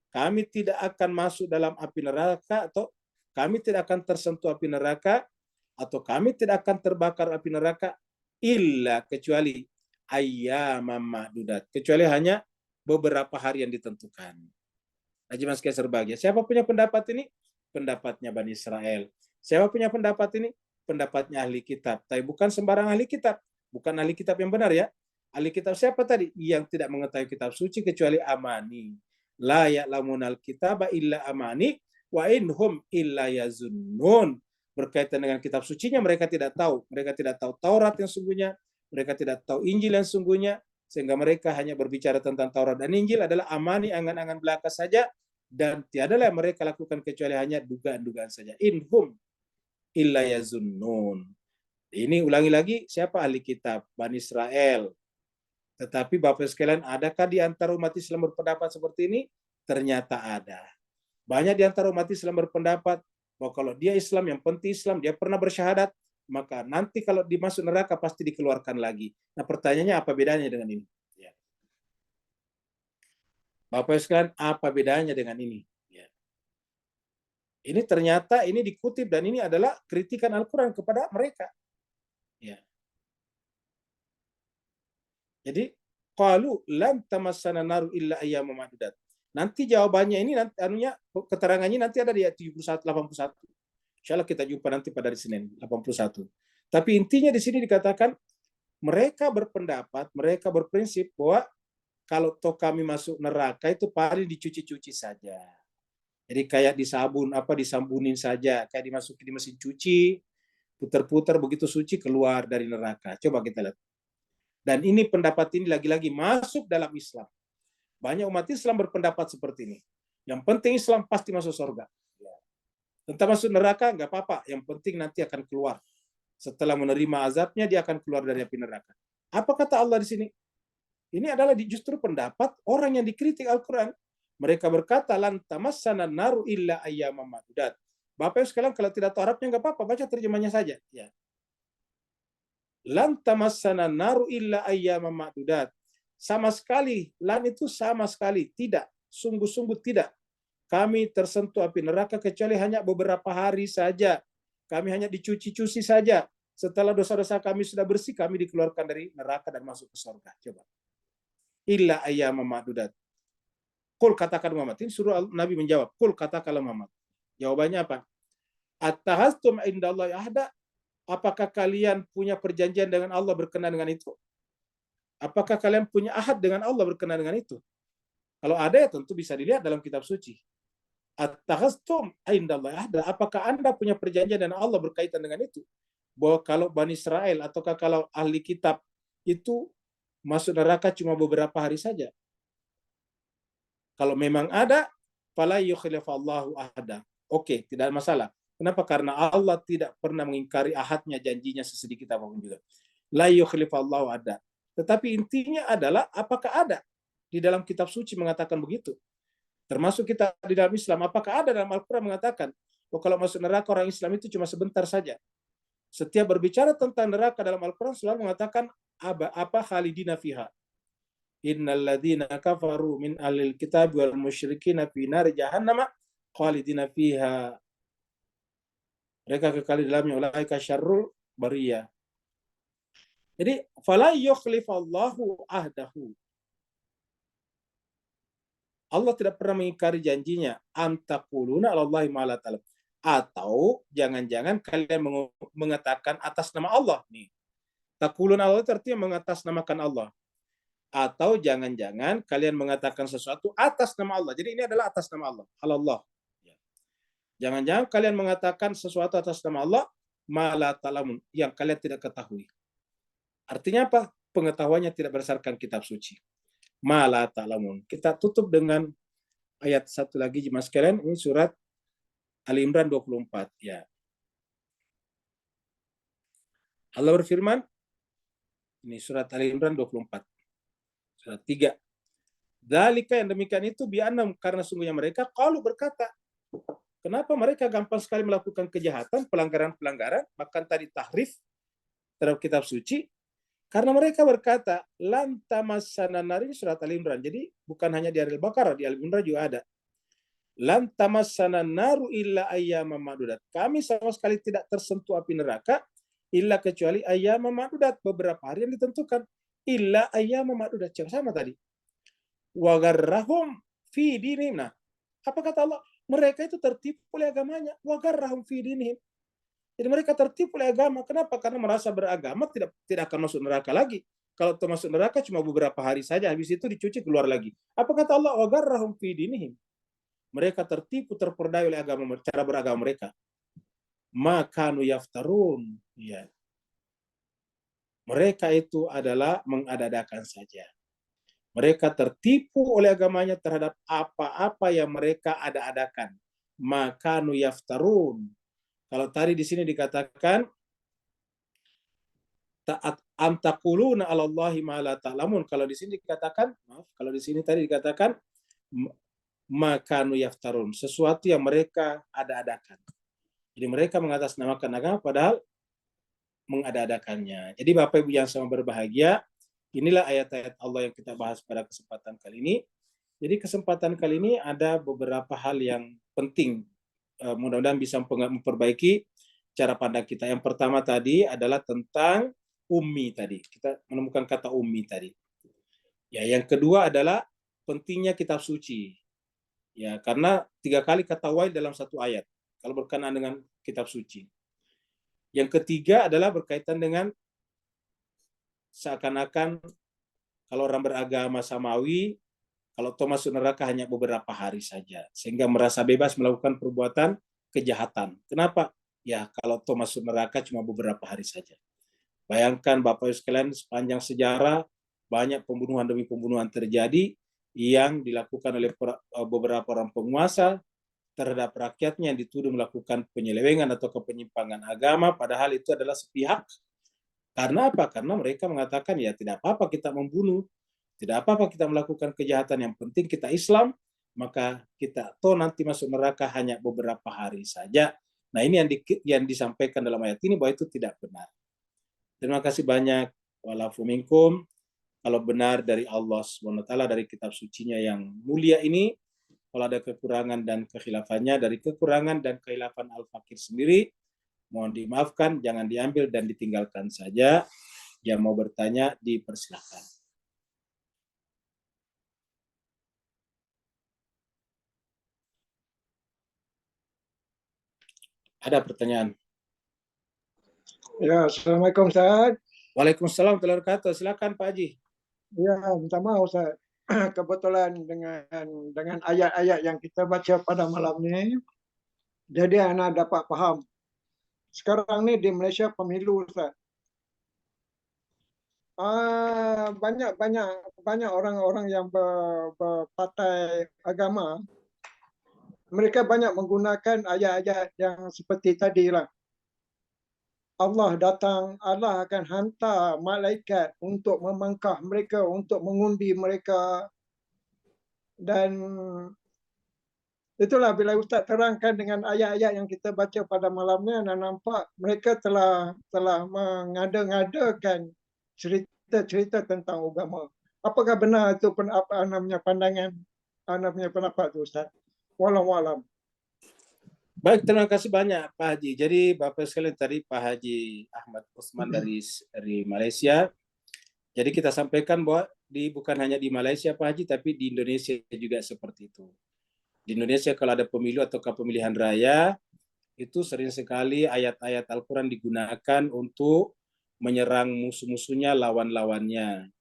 A: kami tidak akan masuk dalam api neraka, atau kami tidak akan tersentuh api neraka, atau kami tidak akan terbakar api neraka, illa, kecuali ayyamam ma'dudat, kecuali hanya beberapa hari yang ditentukan. Najib Mas Kaiser bahagia. Siapa punya pendapat ini? Pendapatnya Bani Israel. Siapa punya pendapat ini? Pendapatnya ahli kitab. Tapi bukan sembarang ahli kitab. Bukan ahli kitab yang benar ya. Ahli kitab siapa tadi? Yang tidak mengetahui kitab suci kecuali amani. La ya'lamunal kitaba illa amani wa inhum illa yazunnun. Berkaitan dengan kitab sucinya mereka tidak tahu. Mereka tidak tahu Taurat yang sungguhnya. Mereka tidak tahu Injil yang sungguhnya. Sehingga mereka hanya berbicara tentang Taurat dan Injil adalah amani, angan-angan belaka saja. Dan tiadalah yang mereka lakukan kecuali hanya dugaan-dugaan saja. Inhum illa yazunnun. Ini ulangi lagi, siapa ahli kitab? Bani Israel. Tetapi Bapak sekalian, adakah di antara umat Islam berpendapat seperti ini? Ternyata ada. Banyak di antara umat Islam berpendapat bahwa kalau dia Islam, yang penting Islam, dia pernah bersyahadat, maka nanti kalau dimasuk neraka pasti dikeluarkan lagi. Nah, pertanyaannya apa bedanya dengan ini? Bapak sekalian, apa bedanya dengan ini? Ya. Ini ternyata ini dikutip dan ini adalah kritikan Al-Quran kepada mereka. Ya. Jadi, qalu lan tamassana naru illa ayyaman ma'dudat. Nanti jawabannya ini nanti keterangannya nanti ada di ayat 71 81. Insyaallah kita jumpa nanti pada hari Senin 81. Tapi intinya di sini dikatakan mereka berpendapat, mereka berprinsip bahwa kalau toh kami masuk neraka itu paling dicuci-cuci saja. Jadi kayak disabun, disambunin saja, kayak dimasukin di mesin cuci, putar-putar begitu suci keluar dari neraka. Coba kita lihat. Dan ini pendapat ini lagi-lagi masuk dalam Islam. Banyak umat Islam berpendapat seperti ini. Yang penting Islam pasti masuk surga. Tentang masuk neraka nggak apa-apa, yang penting nanti akan keluar. Setelah menerima azabnya dia akan keluar dari api neraka. Apa kata Allah di sini? Ini adalah justru pendapat orang yang dikritik Al-Quran. Mereka berkata, lan tamassana naru illa ayyaman ma'dudat. Bapak sekalian, kalau tidak tahu Arabnya nggak apa-apa, baca terjemahnya saja. Ya. Lan tamassana naru illa ayyaman ma'dudat. Sama sekali, lan itu sama sekali, tidak. Sungguh-sungguh tidak. kami tersentuh api neraka kecuali hanya beberapa hari saja. Kami hanya dicuci-cuci saja. Setelah dosa-dosa kami sudah bersih, kami dikeluarkan dari neraka dan masuk ke surga. Coba. Illa ayyama ma'dudat. Kul katakan Muhammad. Ini suruh Nabi menjawab. Kul katakan Muhammad. Jawabannya apa? Attahastum indallahi ahda. Apakah kalian punya perjanjian dengan Allah berkenaan dengan itu? Apakah kalian punya ahad dengan Allah berkenaan dengan itu? Kalau ada ya tentu bisa dilihat dalam kitab suci. Attahastum indallahi ahda. Apakah Anda punya perjanjian dengan Allah berkaitan dengan itu? Bahwa kalau Bani Israel ataukah kalau ahli kitab itu masuk neraka cuma beberapa hari saja. Kalau memang ada, fala yukhlifallahu ahada. Oke, tidak ada masalah. Kenapa? Karena Allah tidak pernah mengingkari ahadnya, janjinya sesedikit apapun juga. La yukhlifallahu ahada. Tetapi intinya adalah apakah ada di dalam kitab suci mengatakan begitu? Termasuk kita di dalam Islam, apakah ada dalam Al-Quran mengatakan bahwa kalau masuk neraka orang Islam itu cuma sebentar saja? Setiap berbicara tentang neraka dalam Al-Quran selalu mengatakan apa khalidina fiha. Innal ladzina kafaru min ahlil kitab wal musyrikina fi nar jahannam khalidina fiha. Mereka kekal di dalamnya, ulaika syarrul bariyah. Jadi fala yukhlifallahu ahdahu. Allah tidak pernah mengingkari janjinya. Am taquluna 'alallahi ma la ta'lam. Atau jangan-jangan kalian mengatakan atas nama Allah nih. Taquluna Allah artinya mengatasnamakan Allah. Atau jangan-jangan kalian mengatakan sesuatu atas nama Allah. Jadi ini adalah atas nama Allah. Allah. Jangan-jangan kalian mengatakan sesuatu atas nama Allah, ma la ta'lamun, yang kalian tidak ketahui. Artinya apa? Pengetahuannya tidak berdasarkan kitab suci. Ma la ta'lamun. Kita tutup dengan ayat satu lagi jemaah sekalian. Ini surat Ali Imran 24. Ya. Allah berfirman, ini surat Ali Imran 24. Surat 3. Dzalika yang demikian itu bi'annahum, karena sungguhnya mereka qalu berkata. Kenapa mereka gampang sekali melakukan kejahatan, pelanggaran-pelanggaran, bahkan tadi tahrif terhadap kitab suci? Karena mereka berkata, lan tamassana nar, ini surat Ali Imran. Jadi bukan hanya di Al-Baqarah, di Ali Imran juga ada. Lan tamassana naru illa ayyama ma'dudat. Kami sama sekali tidak tersentuh api neraka illa kecuali ayyama ma'dudat, beberapa hari yang ditentukan. Illa ayyama ma'dudat. Sama tadi. Wa garrahum fi dinihim. Nah, apa kata Allah? Mereka itu tertipu oleh agamanya. Wa garrahum fi dinihim. Jadi mereka tertipu oleh agama. Kenapa? Karena merasa beragama tidak akan masuk neraka lagi. Kalau masuk neraka cuma beberapa hari saja, habis itu dicuci keluar lagi. Apa kata Allah? Wa garrahum fi dinihim. Mereka tertipu, terperdaya oleh agama, cara beragama mereka. Makanu yaftarun. Ya. Mereka itu adalah mengada-adakan saja. Mereka tertipu oleh agamanya terhadap apa-apa yang mereka ada-adakan. Makanu yaftarun. Kalau tadi di sini dikatakan ta'at am taquluna 'alallahi ma la ta'lamun. Kalau di sini dikatakan, kalau di sini tadi dikatakan makanu yaftarun, sesuatu yang mereka ada-adakan. Jadi mereka mengatasnamakan agama padahal mengada-adakannya. Jadi Bapak Ibu yang sama berbahagia, inilah ayat-ayat Allah yang kita bahas pada kesempatan kali ini. Jadi kesempatan kali ini ada beberapa hal yang penting. Mudah-mudahan bisa memperbaiki cara pandang kita. Yang pertama tadi adalah tentang ummi tadi. Kita menemukan kata ummi tadi. Ya, yang kedua adalah pentingnya kitab suci. Ya, karena 3 kali kata wail dalam satu ayat kalau berkenaan dengan kitab suci. Yang ketiga adalah berkaitan dengan seakan-akan kalau orang beragama samawi, kalau toh masuk neraka hanya beberapa hari saja, sehingga merasa bebas melakukan perbuatan kejahatan. Kenapa? Ya, kalau toh masuk neraka cuma beberapa hari saja. Bayangkan Bapak Ibu sekalian, sepanjang sejarah banyak pembunuhan demi pembunuhan terjadi yang dilakukan oleh beberapa orang penguasa terhadap rakyatnya yang dituduh melakukan penyelewengan atau penyimpangan agama, padahal itu adalah sepihak. Karena apa? Karena mereka mengatakan ya tidak apa-apa kita membunuh, tidak apa-apa kita melakukan kejahatan, yang penting kita Islam, maka kita toh nanti masuk neraka hanya beberapa hari saja. Nah, ini yang disampaikan dalam ayat ini bahwa itu tidak benar. Terima kasih banyak. Walafu minkum. Kalau benar dari Allah SWT, dari kitab sucinya yang mulia ini, Kalau ada kekurangan dan kekhilafannya dari kekurangan dan khilafan Al-Fakir sendiri, mohon dimaafkan, jangan diambil dan ditinggalkan saja. Yang mau bertanya dipersilakan. Ada pertanyaan?
D: Ya, Assalamualaikum Ustaz.
A: Waalaikumsalam warahmatullahi wabarakatuh. Silakan Pak Haji.
D: Ya, minta maaf Ustaz. Kebetulan dengan ayat-ayat yang kita baca pada malam ini, jadi anak dapat faham. Sekarang ni di Malaysia pemilu Ustaz. Banyak orang-orang yang berpartai agama, mereka banyak menggunakan ayat-ayat yang seperti tadi lah. Allah datang, Allah akan hantar malaikat untuk memangkah mereka, untuk mengundi mereka. Dan itulah bila Ustaz terangkan dengan ayat-ayat yang kita baca pada malam ni, anda nampak mereka telah mengada-ngadakan cerita-cerita tentang agama. Apakah benar itu apa namanya pandangan, namanya pendapat itu Ustaz? Wallahualam.
A: Baik, terima kasih banyak Pak Haji. Jadi Bapak sekalian tadi Pak Haji Ahmad Usman dari Malaysia. Jadi kita sampaikan bahwa bukan hanya di Malaysia Pak Haji, tapi di Indonesia juga seperti itu. Di Indonesia kalau ada pemilu atau pemilihan raya, itu sering sekali ayat-ayat Al-Quran digunakan untuk menyerang musuh-musuhnya, lawan-lawannya.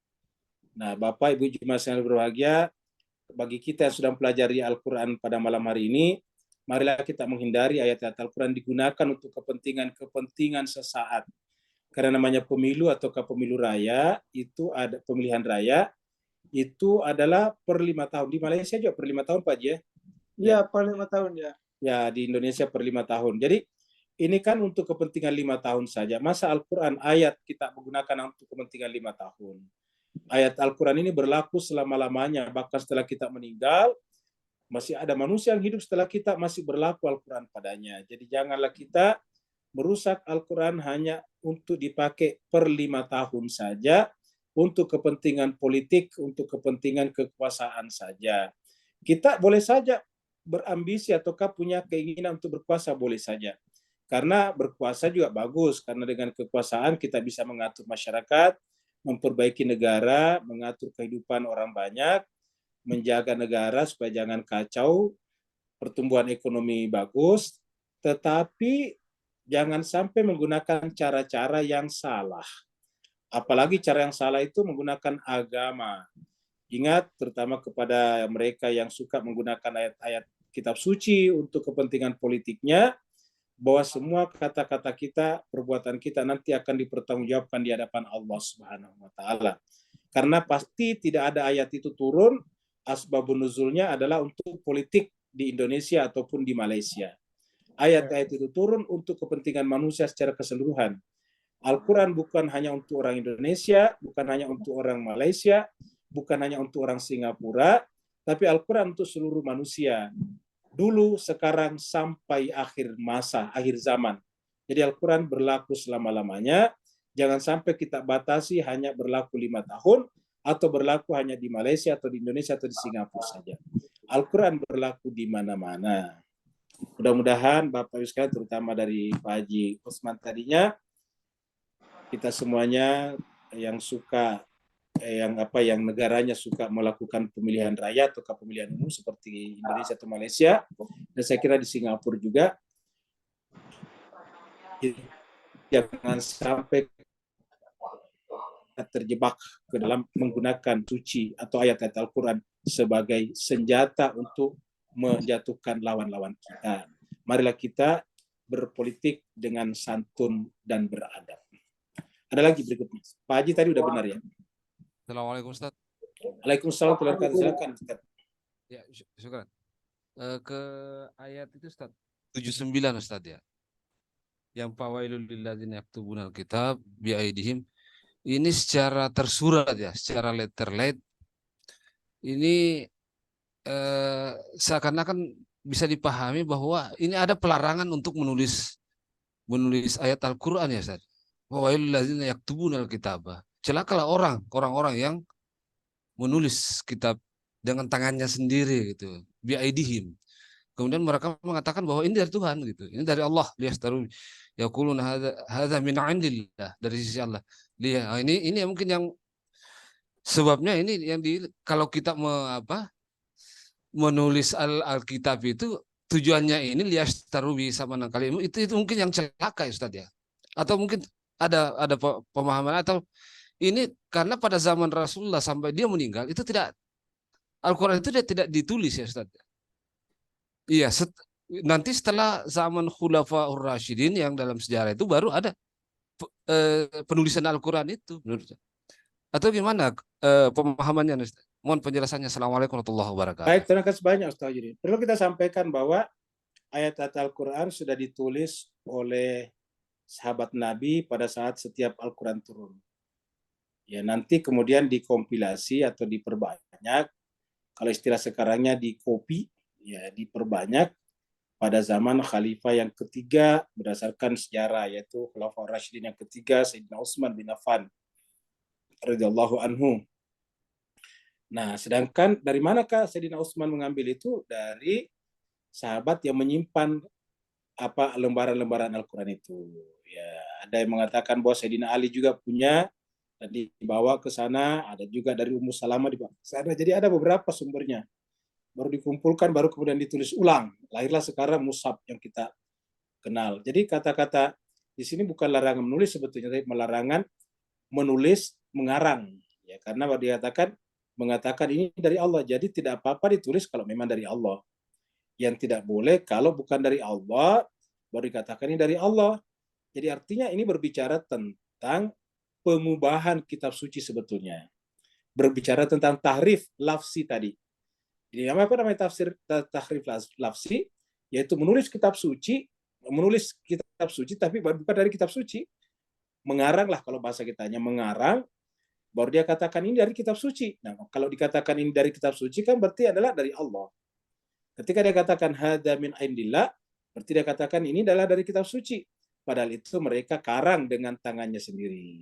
A: Nah, Bapak, Ibu Jemaah yang berbahagia, bagi kita yang sudah mempelajari Al-Quran pada malam hari ini, marilah kita menghindari ayat-ayat Al-Quran digunakan untuk kepentingan sesaat. Karena namanya pemilu atau pemilu raya, itu ada pemilihan raya, itu adalah per 5 tahun. Di Malaysia juga per 5 tahun, Pak Haji, ya?
D: Ya, per 5 tahun ya.
A: Ya, di Indonesia per 5 tahun. Jadi, ini kan untuk kepentingan 5 tahun saja. Masa Al-Quran ayat kita menggunakan untuk kepentingan 5 tahun. Ayat Al-Quran ini berlaku selama-lamanya. Bahkan setelah kita meninggal, masih ada manusia yang hidup setelah kita, masih berlaku Al-Quran padanya. Jadi janganlah kita merusak Al-Quran hanya untuk dipakai per 5 tahun saja, untuk kepentingan politik, untuk kepentingan kekuasaan saja. Kita boleh saja berambisi ataukah punya keinginan untuk berkuasa, boleh saja. Karena berkuasa juga bagus, karena dengan kekuasaan kita bisa mengatur masyarakat, memperbaiki negara, mengatur kehidupan orang banyak, menjaga negara supaya jangan kacau, pertumbuhan ekonomi bagus, tetapi jangan sampai menggunakan cara-cara yang salah. Apalagi cara yang salah itu menggunakan agama. Ingat, terutama kepada mereka yang suka menggunakan ayat-ayat kitab suci untuk kepentingan politiknya, bahwa semua kata-kata kita, perbuatan kita nanti akan dipertanggungjawabkan di hadapan Allah Subhanahu wa taala. Karena pasti tidak ada ayat itu turun, asbabun nuzulnya adalah untuk politik di Indonesia ataupun di Malaysia. Ayat-ayat itu turun untuk kepentingan manusia secara keseluruhan. Al-Quran bukan hanya untuk orang Indonesia, bukan hanya untuk orang Malaysia, bukan hanya untuk orang Singapura, tapi Al-Quran untuk seluruh manusia. Dulu, sekarang, sampai akhir masa, akhir zaman. Jadi Al-Quran berlaku selama-lamanya. Jangan sampai kita batasi hanya berlaku 5 tahun, atau berlaku hanya di Malaysia, atau di Indonesia, atau di Singapura saja. Al-Quran berlaku di mana-mana. Mudah-mudahan Bapak Ibu sekalian, terutama dari Pak Haji Usman tadinya, kita semuanya yang suka yang negaranya suka melakukan pemilihan raya atau pemilihan umum seperti Indonesia atau Malaysia, dan saya kira di Singapura juga, jangan sampai terjebak ke dalam menggunakan suci atau ayat-ayat Al-Quran sebagai senjata untuk menjatuhkan lawan-lawan kita. Marilah kita berpolitik dengan santun dan beradab. Ada lagi berikutnya. Pak Haji tadi udah benar ya?
C: Assalamualaikum Ustaz.
A: Waalaikumsalam warahmatullahi wabarakatuh. Silakan Ustaz.
C: Ya, syukur. Ke ayat itu Ustaz 79 Ustaz ya. Yang fawailul lil ladzina yaktubunal kitab bi aidihim. Ini secara tersurat ya, secara letterlet. Ini seakan-akan bisa dipahami bahwa ini ada pelarangan untuk menulis ayat Al-Qur'an ya Ustaz. Fawailul ladzina yaktubunal kitab. Celakalah orang-orang yang menulis kitab dengan tangannya sendiri gitu. biaidihim. Kemudian mereka mengatakan bahwa ini dari Tuhan gitu. Ini dari Allah. Liyastaru yaquluna hadza min indillah, dari sisi Allah. Ini yang mungkin yang sebabnya ini yang kalau kita menulis Alkitab itu tujuannya ini liyastaru bi sama kalimu itu mungkin yang celaka ya Ustaz ya. Atau mungkin ada pemahaman atau ini karena pada zaman Rasulullah sampai dia meninggal itu tidak Al-Quran itu tidak ditulis ya Ustaz. Iya, nanti setelah zaman Khulafaur Rasyidin yang dalam sejarah itu baru ada penulisan Al-Quran itu menurut saya. Atau gimana pemahamannya Ustaz? Mohon penjelasannya. Assalamualaikum warahmatullahi wabarakatuh.
A: Baik, terima kasih banyak Ustaz Jadi. Perlu kita sampaikan bahwa ayat-ayat Al-Quran sudah ditulis oleh sahabat Nabi pada saat setiap Al-Quran turun. Ya, nanti kemudian dikompilasi atau diperbanyak. Kalau istilah sekarangnya dikopi, ya diperbanyak pada zaman Khalifah yang ketiga berdasarkan sejarah, yaitu Khalifah Rasyidin yang ketiga Sayyidina Utsman bin Affan radhiyallahu anhu. Nah, sedangkan dari manakah Sayyidina Utsman mengambil itu? Dari sahabat yang menyimpan lembaran-lembaran Al-Quran itu. Ya, ada yang mengatakan bahwa Sayyidina Ali juga punya dan dibawa ke sana, ada juga dari Ummu Salamah dibawa ke sana. Jadi ada beberapa sumbernya. Baru dikumpulkan, baru kemudian ditulis ulang. Lahirlah sekarang mushaf yang kita kenal. Jadi kata-kata di sini bukan larangan menulis sebetulnya, tapi larangan menulis mengarang. Ya, karena dikatakan mengatakan ini dari Allah. Jadi tidak apa-apa ditulis kalau memang dari Allah. Yang tidak boleh kalau bukan dari Allah, baru dikatakan ini dari Allah. Jadi artinya ini berbicara tentang pengubahan kitab suci sebetulnya. Berbicara tentang tahrif lafzi tadi. Jadi apa namanya tahrif lafzi? Yaitu menulis kitab suci tapi bukan dari kitab suci. Mengarang lah kalau bahasa kitanya, mengarang, baru dia katakan ini dari kitab suci. Nah, kalau dikatakan ini dari kitab suci kan berarti adalah dari Allah. Ketika dia katakan hadza min indillah, berarti dia katakan ini adalah dari kitab suci. Padahal itu mereka karang dengan tangannya sendiri.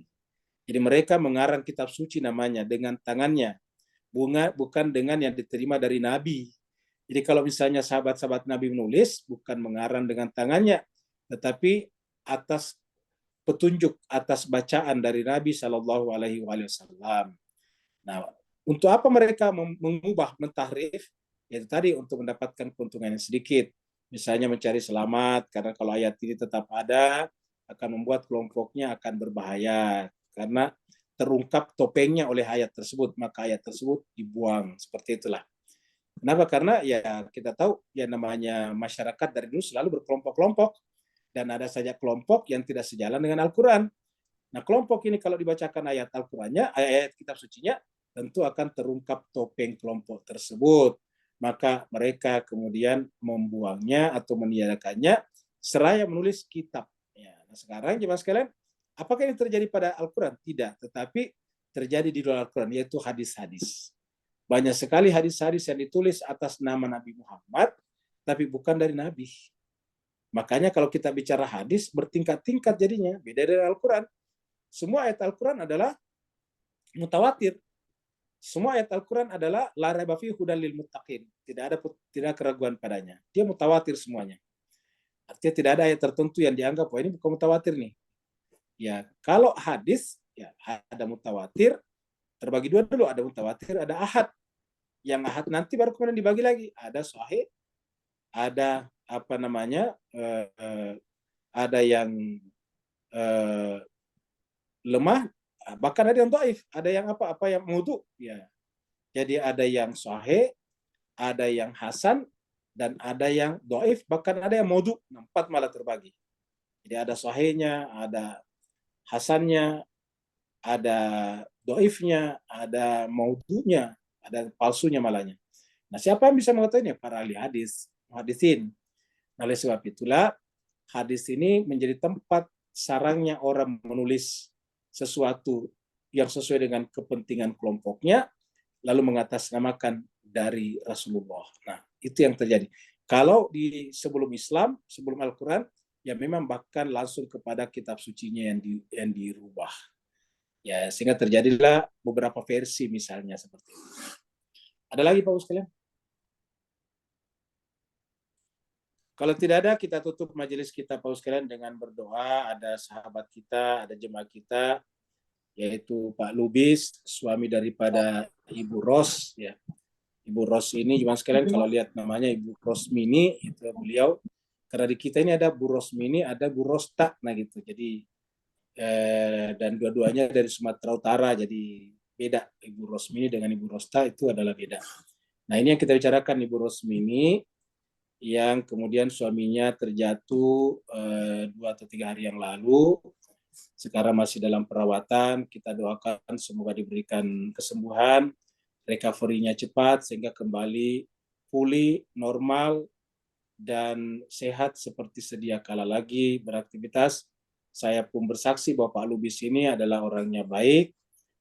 A: Jadi mereka mengarang kitab suci namanya dengan tangannya, bukan dengan yang diterima dari Nabi. Jadi kalau misalnya sahabat-sahabat Nabi menulis, bukan mengarang dengan tangannya, tetapi atas petunjuk, atas bacaan dari Nabi Shallallahu Alaihi Wasallam. Nah, untuk apa mereka mengubah, mentahrif? Yaitu tadi untuk mendapatkan keuntungan yang sedikit. Misalnya mencari selamat, karena kalau ayat ini tetap ada, akan membuat kelompoknya akan berbahaya. Karena terungkap topengnya oleh ayat tersebut, maka ayat tersebut dibuang. Seperti itulah. Kenapa? Karena ya kita tahu ya namanya masyarakat dari dulu selalu berkelompok-kelompok. Dan ada saja kelompok yang tidak sejalan dengan Al-Quran. Nah, kelompok ini kalau dibacakan ayat Al-Qurannya, ayat kitab sucinya, tentu akan terungkap topeng kelompok tersebut. Maka mereka kemudian membuangnya atau meniadakannya seraya menulis kitab. Ya, nah sekarang jemaah sekalian, apakah ini terjadi pada Al-Quran? Tidak, tetapi terjadi di luar Al-Quran, yaitu hadis-hadis. Banyak sekali hadis-hadis yang ditulis atas nama Nabi Muhammad, tapi bukan dari Nabi. Makanya kalau kita bicara hadis, bertingkat-tingkat jadinya, beda dari Al-Quran. Semua ayat Al-Quran adalah mutawatir. Semua ayat Al-Quran adalah la raiba fihi hudan lil muttaqin. Tidak keraguan padanya. Dia mutawatir semuanya. Artinya tidak ada ayat tertentu yang dianggap bahwa ini bukan mutawatir nih. Ya, kalau hadis ya ada mutawatir, terbagi dua dulu, ada mutawatir, ada ahad. Yang ahad nanti baru kemudian dibagi lagi. Ada sahih, ada ada yang lemah, bahkan ada yang dhaif, ada yang apa yang maudu ya. Jadi ada yang sahih, ada yang hasan, dan ada yang dhaif, bahkan ada yang maudu. 4 malah terbagi. Jadi ada sahihnya, ada hasannya, ada dhaifnya, ada maudunya, ada palsunya malahnya. Nah, siapa yang bisa mengetahuinya? Para ahli hadis, muhaddisin. Nah, oleh sebab itulah hadis ini menjadi tempat sarangnya orang menulis sesuatu yang sesuai dengan kepentingan kelompoknya, lalu mengatasnamakan dari Rasulullah. Nah, itu yang terjadi. Kalau di sebelum Islam, sebelum Al-Quran, ya memang bahkan langsung kepada kitab sucinya yang dirubah. Ya, sehingga terjadilah beberapa versi misalnya seperti itu. Ada lagi Pak sekalian? Kalau tidak ada, kita tutup majelis kita Pak sekalian dengan berdoa. Ada sahabat kita, ada jemaah kita, yaitu Pak Lubis, suami daripada Ibu Ros. Ya. Ibu Ros ini jemaah sekalian kalau lihat namanya Ibu Rosmini, itu beliau. Karena di kita ini ada Bu Rosmini, ada Bu Rosta, nah gitu. Jadi dan dua-duanya dari Sumatera Utara, jadi beda. Ibu Rosmini dengan Ibu Rosta itu adalah beda. Nah ini yang kita bicarakan, Ibu Rosmini yang kemudian suaminya terjatuh 2 atau 3 hari yang lalu, sekarang masih dalam perawatan. Kita doakan semoga diberikan kesembuhan, recovery-nya cepat sehingga kembali pulih, normal, dan sehat seperti sedia kala lagi beraktivitas. Saya pun bersaksi bahwa Pak Lubis ini adalah orangnya baik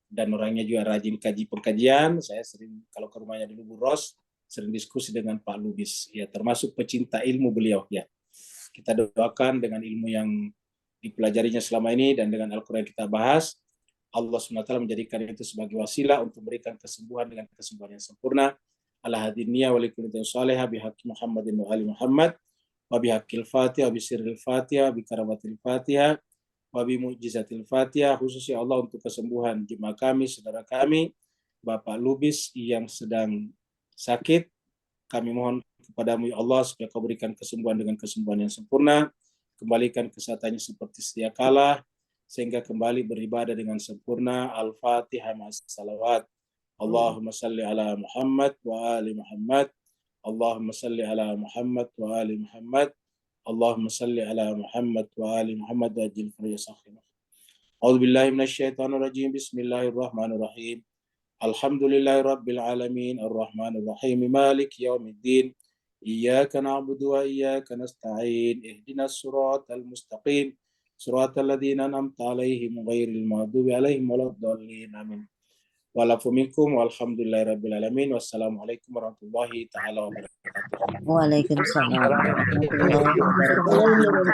A: dan orangnya juga rajin kaji pengkajian. Saya sering kalau ke rumahnya di Lubu Ros, sering diskusi dengan Pak Lubis, ya termasuk pecinta ilmu beliau. Ya, kita doakan dengan ilmu yang dipelajarinya selama ini dan dengan Al-Quran kita bahas, Allah SWT menjadikan itu sebagai wasilah untuk memberikan kesembuhan dengan kesembuhan yang sempurna. Ala hadiniya wa likulli salihah bihaqqi Muhammadin wa ali Muhammad wa bihaqqil Fatihah, wa bisirril Fatihah, bi karamatil Fatihah, wa bi mu'jizatil Fatihah. Khususnya Allah untuk kesembuhan jemaah kami, saudara kami, Bapak Lubis yang sedang sakit. Kami mohon kepadamu ya Allah supaya kau berikan kesembuhan dengan kesembuhan yang sempurna, kembalikan kesehatannya seperti sedia kala, sehingga kembali beribadah dengan sempurna. Al-Fatihah ma'as salawat. Allahumma salli ala Muhammad wa ali Muhammad. Allahumma salli ala Muhammad wa ali Muhammad. Allahumma salli ala Muhammad wa ali Muhammad wa ajil farija sakhina. A'udzu billahi minasyaitonir rajim. Bismillahirrahmanirrahim. Alhamdulillahi rabbil alamin, arrahmanir rahim, maliki yaumiddin. Iyyaka na'budu wa iyyaka nasta'in. Ihdinas siratal mustaqim. Siratal ladzina an'amta 'alaihim ghairil maghdubi alaihim waladdallin. Amin. Walafu minkum walhamdulillahi rabbil alamin. Wassalamualaikum warahmatullahi taala wabarakatuh.
B: Waalaikumsalam warahmatullahi wabarakatuh.